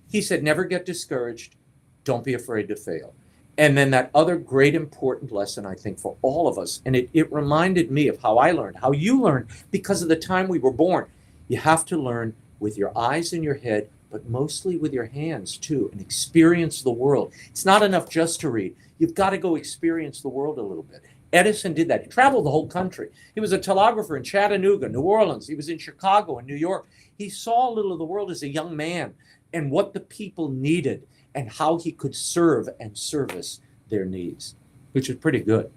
Speaker 2: He said, "Never get discouraged. Don't be afraid to fail." And then that other great important lesson, I think, for all of us, and it reminded me of how I learned, how you learned, because of the time we were born. You have to learn with your eyes and your head, but mostly with your hands too, and experience the world. It's not enough just to read. You've got to go experience the world a little bit. Edison did that. He traveled the whole country. He was a telegrapher in Chattanooga, New Orleans. He was in Chicago and New York. He saw a little of the world as a young man and what the people needed and how he could serve and service their needs, which is pretty good.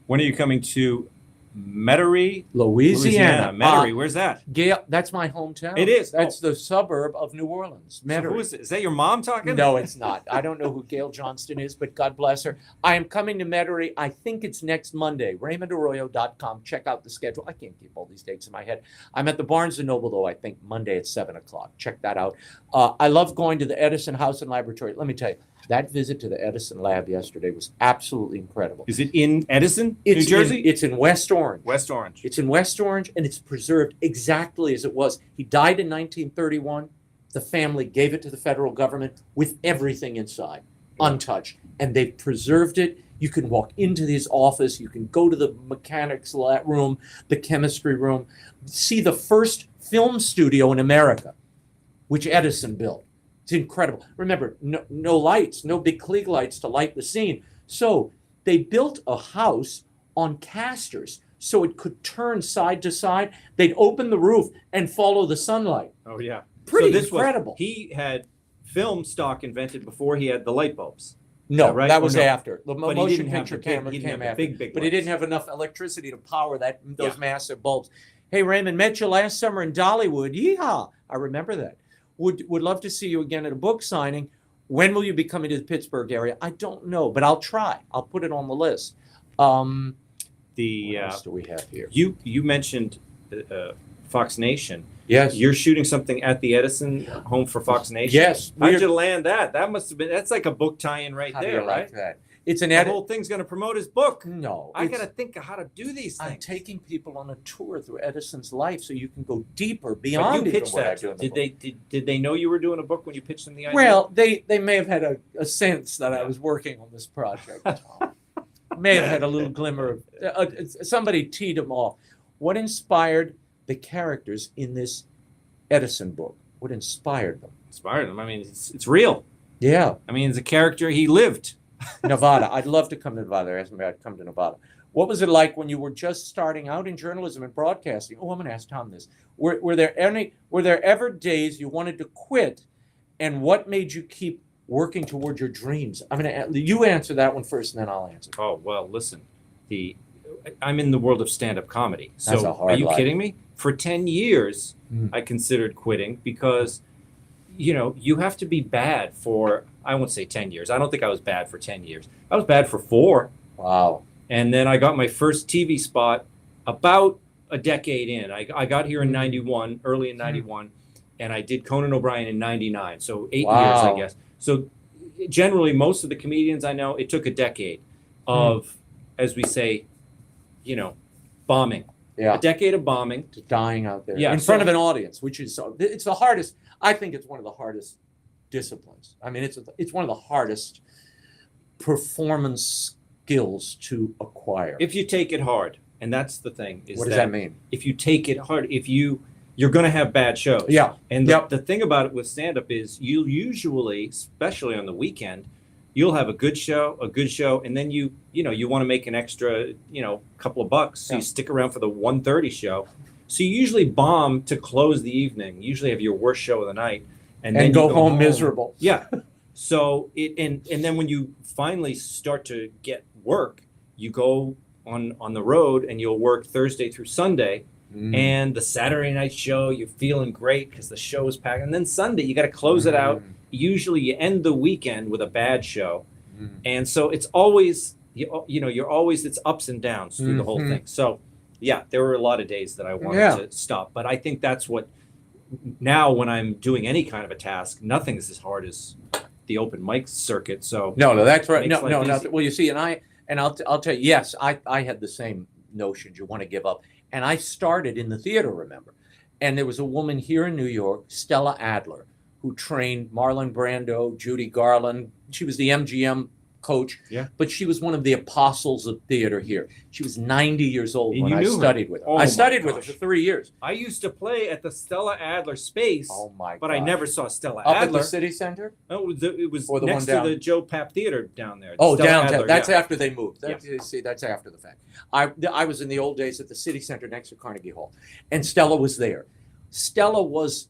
Speaker 1: When are you coming to Metairie,
Speaker 2: Louisiana.
Speaker 1: Metairie, where's that?
Speaker 2: Gail, that's my hometown.
Speaker 1: It is.
Speaker 2: That's the suburb of New Orleans.
Speaker 1: So
Speaker 2: Metairie.
Speaker 1: who is that your mom talking?
Speaker 2: No, it's not. I don't know who Gail Johnston is, but God bless her. I am coming to Metairie. I think it's next Monday. RaymondArroyo.com. Check out the schedule. I can't keep all these dates in my head. I'm at the Barnes & Noble, though, I think Monday at 7 o'clock. Check that out. I love going to the Edison House and Laboratory. Let me tell you, that visit to the Edison lab yesterday was absolutely incredible.
Speaker 1: Is it in Edison, New Jersey?
Speaker 2: It's in West Orange.
Speaker 1: West Orange.
Speaker 2: It's in West Orange, and it's preserved exactly as it was. He died in 1931. The family gave it to the federal government with everything inside, untouched, and they've preserved it. You can walk into his office. You can go to the mechanics room, the chemistry room, see the first film studio in America, which Edison built. It's incredible. Remember, no lights, no big Klieg lights to light the scene. So they built a house on casters so it could turn side to side. They'd open the roof and follow the sunlight.
Speaker 1: Oh, yeah.
Speaker 2: Pretty
Speaker 1: so this
Speaker 2: incredible.
Speaker 1: He had film stock invented before he had the light bulbs.
Speaker 2: No,
Speaker 1: right?
Speaker 2: that was
Speaker 1: no?
Speaker 2: after. The
Speaker 1: But he
Speaker 2: motion
Speaker 1: didn't have
Speaker 2: picture
Speaker 1: the big-
Speaker 2: camera
Speaker 1: he didn't
Speaker 2: came
Speaker 1: have the
Speaker 2: after.
Speaker 1: big
Speaker 2: But he didn't
Speaker 1: lights.
Speaker 2: have enough electricity to power those
Speaker 1: Yeah.
Speaker 2: massive bulbs. Hey, Raymond, met you last summer in Dollywood. Yeehaw. I remember that. Would love to see you again at a book signing. When will you be coming to the Pittsburgh area? I don't know, but I'll try. I'll put it on the list. What else do we have here?
Speaker 1: You mentioned Fox Nation.
Speaker 2: Yes.
Speaker 1: You're shooting something at the Edison home for Fox Nation.
Speaker 2: Yes.
Speaker 1: How'd you land that? That must have been. That's like a book tie-in right
Speaker 2: How do
Speaker 1: there,
Speaker 2: you
Speaker 1: right?
Speaker 2: like that? It's an
Speaker 1: The
Speaker 2: edit.
Speaker 1: whole thing's going to promote his book.
Speaker 2: No.
Speaker 1: I
Speaker 2: it's-
Speaker 1: got to think of how to do these
Speaker 2: I'm
Speaker 1: things.
Speaker 2: taking people on a tour through Edison's life so you can go deeper
Speaker 1: But
Speaker 2: beyond
Speaker 1: you
Speaker 2: even
Speaker 1: pitched
Speaker 2: what I
Speaker 1: that.
Speaker 2: do in the
Speaker 1: Did
Speaker 2: book.
Speaker 1: did they know you were doing a book when you pitched them the idea?
Speaker 2: Well, they may have had a sense that I was working on this project. May have had a little glimmer of somebody teed them off. What inspired the characters in this Edison book? What inspired them?
Speaker 1: Inspired them. I mean, it's real.
Speaker 2: Yeah,
Speaker 1: I mean, it's a character he lived.
Speaker 2: Nevada. I'd love to come to Nevada. Ask me, I'd come to Nevada. What was it like when you were just starting out in journalism and broadcasting? Oh, I'm going to ask Tom this. Were there ever days you wanted to quit, and what made you keep working toward your dreams? I'm going to you answer that one first, and then I'll answer.
Speaker 1: Oh well, listen, I'm in the world of stand-up comedy. So
Speaker 2: That's a hard
Speaker 1: are you
Speaker 2: life.
Speaker 1: kidding me? For 10 years,
Speaker 2: Mm.
Speaker 1: I considered quitting because, you have to be bad for. I won't say 10 years. I don't think I was bad for 10 years. I was bad for 4.
Speaker 2: Wow.
Speaker 1: And then I got my first TV spot about a decade in. I got here in 91, early in 91, and I did Conan O'Brien in 99. So 8 years, I
Speaker 2: Wow.
Speaker 1: guess. So generally, most of the comedians I know, it took a decade of, as we say, bombing.
Speaker 2: Yeah.
Speaker 1: A decade of bombing.
Speaker 2: To dying out there
Speaker 1: Yeah,
Speaker 2: in front
Speaker 1: so-
Speaker 2: of an audience, which is it's the hardest. I think it's one of the hardest disciplines. I mean, it's one of the hardest performance skills to acquire.
Speaker 1: If you take it hard, and that's the thing. Is
Speaker 2: What does that mean?
Speaker 1: If you take it hard, you're going to have bad shows.
Speaker 2: Yeah.
Speaker 1: And
Speaker 2: Yep.
Speaker 1: the thing about it with stand-up is you'll usually, especially on the weekend, you'll have a good show, and then you want to make an extra, couple of bucks. So
Speaker 2: Yeah.
Speaker 1: you stick around for the 1:30 show. So you usually bomb to close the evening. You usually have your worst show of the night. And then
Speaker 2: And
Speaker 1: you
Speaker 2: go home miserable.
Speaker 1: Yeah. So and then when you finally start to get work, you go on the road and you'll work Thursday through Sunday.
Speaker 2: Mm.
Speaker 1: And the Saturday night show, you're feeling great because the show is packed. And then Sunday, you got to close it out. Usually you end the weekend with a bad show.
Speaker 2: Mm.
Speaker 1: And so it's always, it's ups and downs through the whole
Speaker 2: Mhm.
Speaker 1: thing. So yeah, there were a lot of days that I wanted
Speaker 2: Yeah.
Speaker 1: to stop. But I think that's what, now when I'm doing any kind of a task, nothing is as hard as the open mic circuit. So
Speaker 2: No, that's right.
Speaker 1: Makes
Speaker 2: No,
Speaker 1: life
Speaker 2: no.
Speaker 1: easy.
Speaker 2: Well, you see, I'll tell you. Yes, I had the same notions. You want to give up, and I started in the theater. Remember, and there was a woman here in New York, Stella Adler, who trained Marlon Brando, Judy Garland. She was the MGM coach.
Speaker 1: Yeah.
Speaker 2: But she was one of the apostles of theater here. She was 90 years old
Speaker 1: And
Speaker 2: when
Speaker 1: you
Speaker 2: I
Speaker 1: knew her?
Speaker 2: studied with her.
Speaker 1: Oh
Speaker 2: I
Speaker 1: my
Speaker 2: studied with her
Speaker 1: gosh.
Speaker 2: for 3 years.
Speaker 1: I used to play at the Stella Adler space,
Speaker 2: Oh my
Speaker 1: but I
Speaker 2: gosh.
Speaker 1: never saw Stella
Speaker 2: Up at
Speaker 1: Adler.
Speaker 2: the city center?
Speaker 1: No, it was
Speaker 2: Or the
Speaker 1: next
Speaker 2: one
Speaker 1: to the
Speaker 2: down?
Speaker 1: Joe Papp Theater down there.
Speaker 2: Oh,
Speaker 1: Stella
Speaker 2: downtown.
Speaker 1: Adler,
Speaker 2: That's
Speaker 1: yeah.
Speaker 2: after they moved. You see, that's after the fact. I was in the old days at the city center next to Carnegie Hall, and Stella was there. Stella was,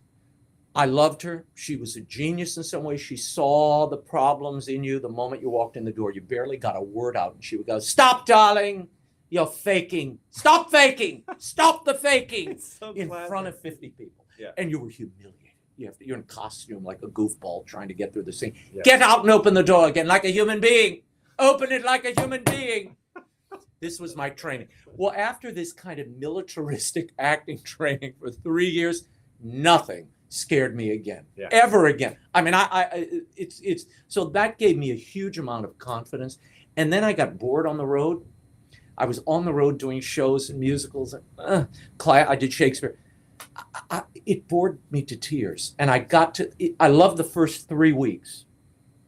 Speaker 2: I loved her. She was a genius in some ways. She saw the problems in you the moment you walked in the door. You barely got a word out, and she would go, "Stop, darling. You're faking. Stop faking. Stop the faking."
Speaker 1: It's so
Speaker 2: In
Speaker 1: classic.
Speaker 2: front of 50 people.
Speaker 1: Yeah.
Speaker 2: And you were humiliated. You're in costume like a goofball trying to get through the scene.
Speaker 1: Yeah.
Speaker 2: Get out and open the door again like a human being. Open it like a human being. This was my training. Well, after this kind of militaristic acting training for 3 years, nothing scared me again,
Speaker 1: Yeah.
Speaker 2: ever again. I mean, it's so that gave me a huge amount of confidence. And then I got bored on the road. I was on the road doing shows and musicals. I did Shakespeare. It bored me to tears. And I loved the first 3 weeks.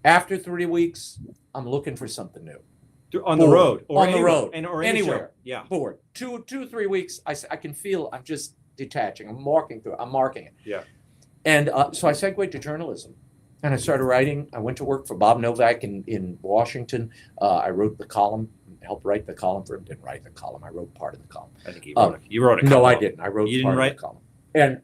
Speaker 2: After 3 weeks, I'm looking for something new.
Speaker 1: On the road. Or
Speaker 2: On the road.
Speaker 1: or
Speaker 2: Anywhere.
Speaker 1: Yeah.
Speaker 2: Bored. 3 weeks, I can feel I'm just detaching. I'm marking it.
Speaker 1: Yeah.
Speaker 2: And so I segued to journalism. And I started writing. I went to work for Bob Novak in Washington. I wrote the column, helped write the column for him. Didn't write the column. I wrote part of the column.
Speaker 1: I think you wrote it. You wrote it.
Speaker 2: No, I didn't. I wrote
Speaker 1: You didn't
Speaker 2: part
Speaker 1: write?
Speaker 2: of the column. And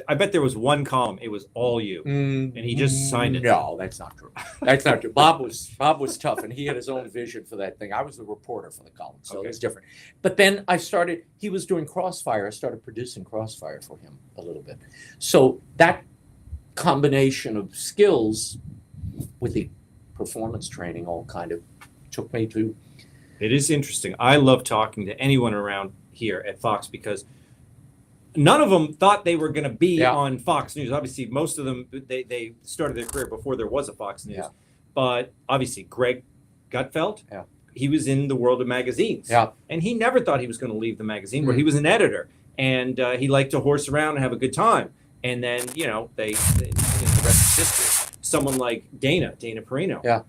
Speaker 1: I bet there was one column. It was all you.
Speaker 2: and
Speaker 1: he just signed it.
Speaker 2: No, that's not true. That's not true. Bob was tough, and he had his own vision for that thing. I was the reporter for the column, so
Speaker 1: Okay.
Speaker 2: it was different. But then he was doing Crossfire. I started producing Crossfire for him a little bit. So that combination of skills with the performance training all kind of took me to.
Speaker 1: It is interesting. I love talking to anyone around here at Fox because none of them thought they were going to be
Speaker 2: Yeah.
Speaker 1: on Fox News. Obviously, most of them, they started their career before there was a Fox News.
Speaker 2: Yeah.
Speaker 1: But obviously, Greg Gutfeld,
Speaker 2: Yeah.
Speaker 1: he was in the world of magazines.
Speaker 2: Yeah.
Speaker 1: And he never thought he was going to leave the magazine where he was an editor. And he liked to horse around and have a good time. And then, the rest is history. Someone like Dana Perino,
Speaker 2: Yeah.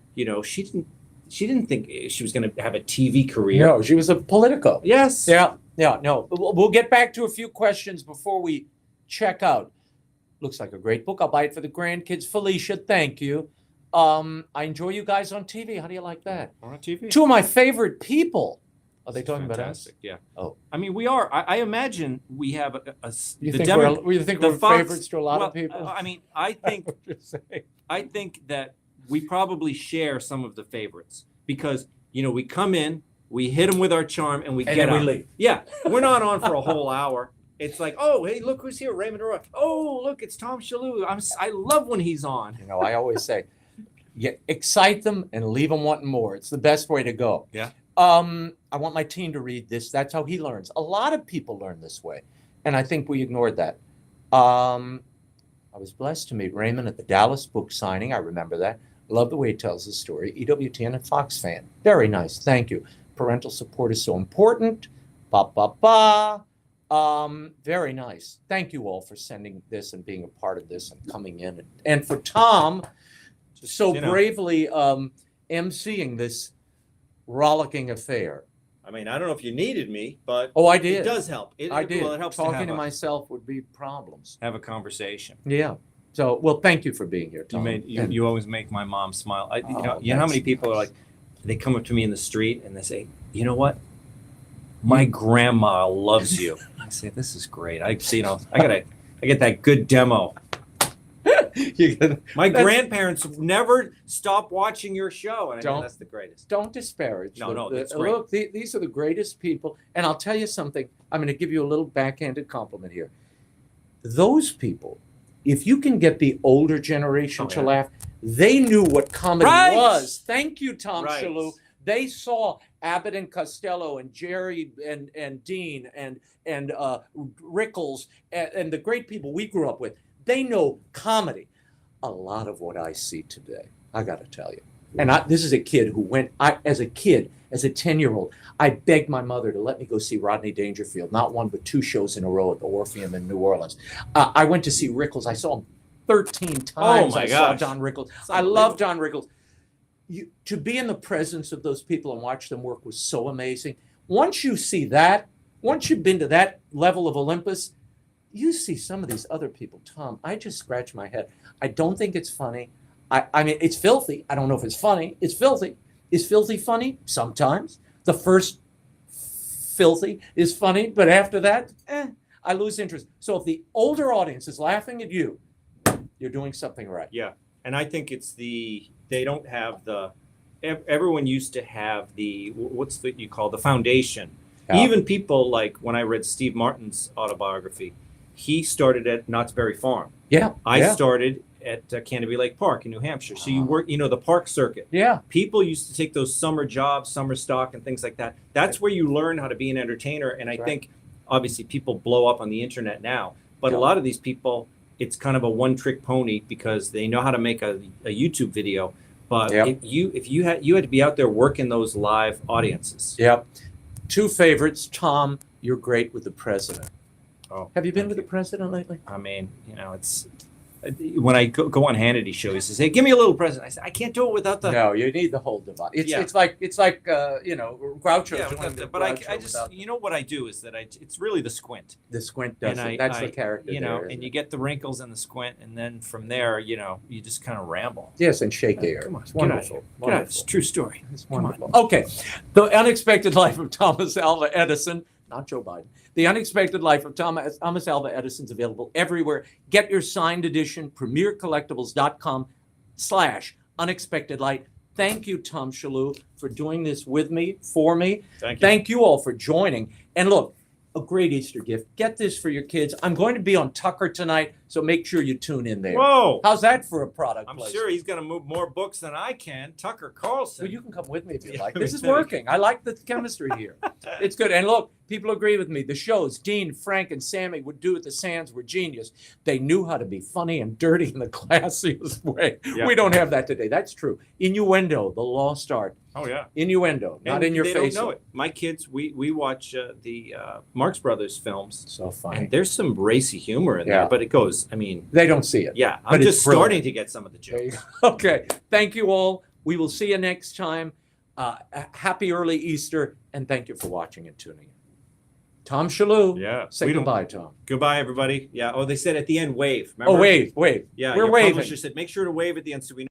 Speaker 1: she didn't think she was going to have a TV career.
Speaker 2: No, she was a Politico.
Speaker 1: Yes.
Speaker 2: Yeah, no. We'll get back to a few questions before we check out. Looks like a great book. I'll buy it for the grandkids. Felicia, thank you. I enjoy you guys on TV. How do you like that?
Speaker 1: On TV.
Speaker 2: Two of my favorite people. Are they talking about us?
Speaker 1: Fantastic, yeah.
Speaker 2: Oh.
Speaker 1: I mean, we are. I imagine we have
Speaker 2: You
Speaker 1: the
Speaker 2: think,
Speaker 1: demo-
Speaker 2: we're
Speaker 1: Fox-
Speaker 2: favorites to a lot
Speaker 1: well,
Speaker 2: of people?
Speaker 1: I mean, I think
Speaker 2: Just saying.
Speaker 1: I think that we probably share some of the favorites because we come in, we hit them with our charm, and we
Speaker 2: And
Speaker 1: get
Speaker 2: then we
Speaker 1: out.
Speaker 2: leave.
Speaker 1: Yeah, we're not on for a whole hour. It's like, oh, hey, look who's here, Raymond Arroyo. Oh, look, it's Tom Shalhoub. I love when he's on.
Speaker 2: I always say, excite them and leave them wanting more. It's the best way to go.
Speaker 1: Yeah.
Speaker 2: I want my teen to read this. That's how he learns. A lot of people learn this way, and I think we ignored that. I was blessed to meet Raymond at the Dallas book signing. I remember that. Love the way he tells his story. EWTN and Fox fan. Very nice. Thank you. Parental support is so important. Very nice. Thank you all for sending this and being a part of this and coming in. And for Tom, so bravely emceeing this rollicking affair.
Speaker 1: I mean, I don't know if you needed me, but
Speaker 2: Oh, I did.
Speaker 1: it does help.
Speaker 2: I did.
Speaker 1: Well, it helps
Speaker 2: Talking to
Speaker 1: have
Speaker 2: myself would be problems.
Speaker 1: have a conversation.
Speaker 2: Yeah. So, well, thank you for being here, Tom.
Speaker 1: You always make my mom smile. You know how
Speaker 2: that's
Speaker 1: many people are like, they come up to me in the street and they say, you know what? My grandma loves you. I say, this is great. I get that good demo. My grandparents never stop watching your show, and I think that's the greatest.
Speaker 2: Don't disparage.
Speaker 1: No, it's great.
Speaker 2: Look, these are the greatest people, and I'll tell you something. I'm going to give you a little backhanded compliment here. Those people, if you can get the older generation to laugh, they knew what comedy was. Thank you, Tom Shalhoub. They saw Abbott and Costello and Jerry and Dean and Rickles and the great people we grew up with. They know comedy. A lot of what I see today, I got to tell you. And this is a kid who as a 10-year-old, I begged my mother to let me go see Rodney Dangerfield, not one, but 2 shows in a row at the Orpheum in New Orleans. I went to see Rickles. I saw him 13 times.
Speaker 1: Oh, my
Speaker 2: I saw
Speaker 1: gosh.
Speaker 2: Don Rickles. I love Don Rickles. to be in the presence of those people and watch them work was so amazing. Once you see that, once you've been to that level of Olympus, you see some of these other people. Tom, I just scratch my head. I don't think it's funny. I mean, it's filthy. I don't know if it's funny. It's filthy. Is filthy funny? Sometimes. The first filthy is funny, but after that, I lose interest. So if the older audience is laughing at you, you're doing something right.
Speaker 1: Yeah. And I think it's they don't have everyone used to have you call the foundation.
Speaker 2: Yeah.
Speaker 1: Even people like when I read Steve Martin's autobiography, he started at Knott's Berry Farm.
Speaker 2: Yeah.
Speaker 1: I started at Canterbury Lake Park in New Hampshire. So you work, the park circuit.
Speaker 2: Yeah.
Speaker 1: People used to take those summer jobs, summer stock and things like that. That's where you learn how to be an entertainer. And I think obviously people blow up on the internet now, but a lot of these people, it's kind of a one-trick pony because they know how to make a YouTube video. But if you had to be out there working those live audiences.
Speaker 2: Yep. Two favorites. Tom, you're great with the president.
Speaker 1: Oh,
Speaker 2: have you been with the president lately?
Speaker 1: I mean, it's when I go on Hannity's show, he says, "Hey, give me a little president." I said, "I can't do it without the."
Speaker 2: No, you need the whole device. It's like Groucho.
Speaker 1: Yeah, but I just what I do is that it's really the squint.
Speaker 2: The squint does it. That's the character.
Speaker 1: And you get the wrinkles and the squint, and then from there, you just kind of ramble.
Speaker 2: Yes, and shake air.
Speaker 1: Come on,
Speaker 2: it's wonderful.
Speaker 1: Wonderful. It's a true story.
Speaker 2: It's wonderful. Okay, The Unexpected Life of Thomas Alva Edison. Not Joe Biden. The Unexpected Life of Thomas Alva Edison is available everywhere. Get your signed edition, premiercollectibles.com/unexpectedlight. Thank you, Tom Shalhoub, for doing this with me, for me.
Speaker 1: Thank you.
Speaker 2: Thank you all for joining. And look, a great Easter gift. Get this for your kids. I'm going to be on Tucker tonight, so make sure you tune in there.
Speaker 1: Whoa.
Speaker 2: How's that for a product
Speaker 1: I'm
Speaker 2: placement?
Speaker 1: sure he's going to move more books than I can. Tucker Carlson.
Speaker 2: Well, you can come with me if you like. This is working. I like the chemistry here. It's good. And look, people agree with me. The shows Dean, Frank, and Sammy would do at the Sands were genius. They knew how to be funny and dirty in the classiest way. Yeah. We don't have that today. That's true. Innuendo, the lost art.
Speaker 1: Oh, yeah.
Speaker 2: Innuendo, not in your face.
Speaker 1: They don't know it. My kids, we watch the Marx Brothers films.
Speaker 2: So funny.
Speaker 1: And there's some racy humor in there, but it goes, they
Speaker 2: don't see it.
Speaker 1: Yeah, I'm just starting to get some of the jokes.
Speaker 2: Okay. Thank you all. We will see you next time. Happy early Easter, and thank you for watching and tuning in. Tom Shalhoub.
Speaker 1: Yeah.
Speaker 2: Say goodbye, Tom.
Speaker 1: Goodbye, everybody. Yeah. Oh, they said at the end, wave. Remember?
Speaker 2: Oh, wave.
Speaker 1: Yeah.
Speaker 2: We're
Speaker 1: your
Speaker 2: waving.
Speaker 1: Publisher said, make sure to wave at the end so we know.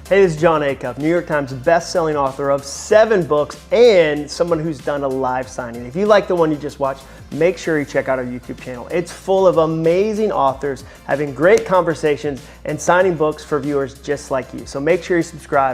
Speaker 3: Hey, this is John Acuff, New York Times best-selling author of 7 books and someone who's done a live signing. If you like the one you just watched, make sure you check out our YouTube channel. It's full of amazing authors having great conversations and signing books for viewers just like you. So make sure you subscribe.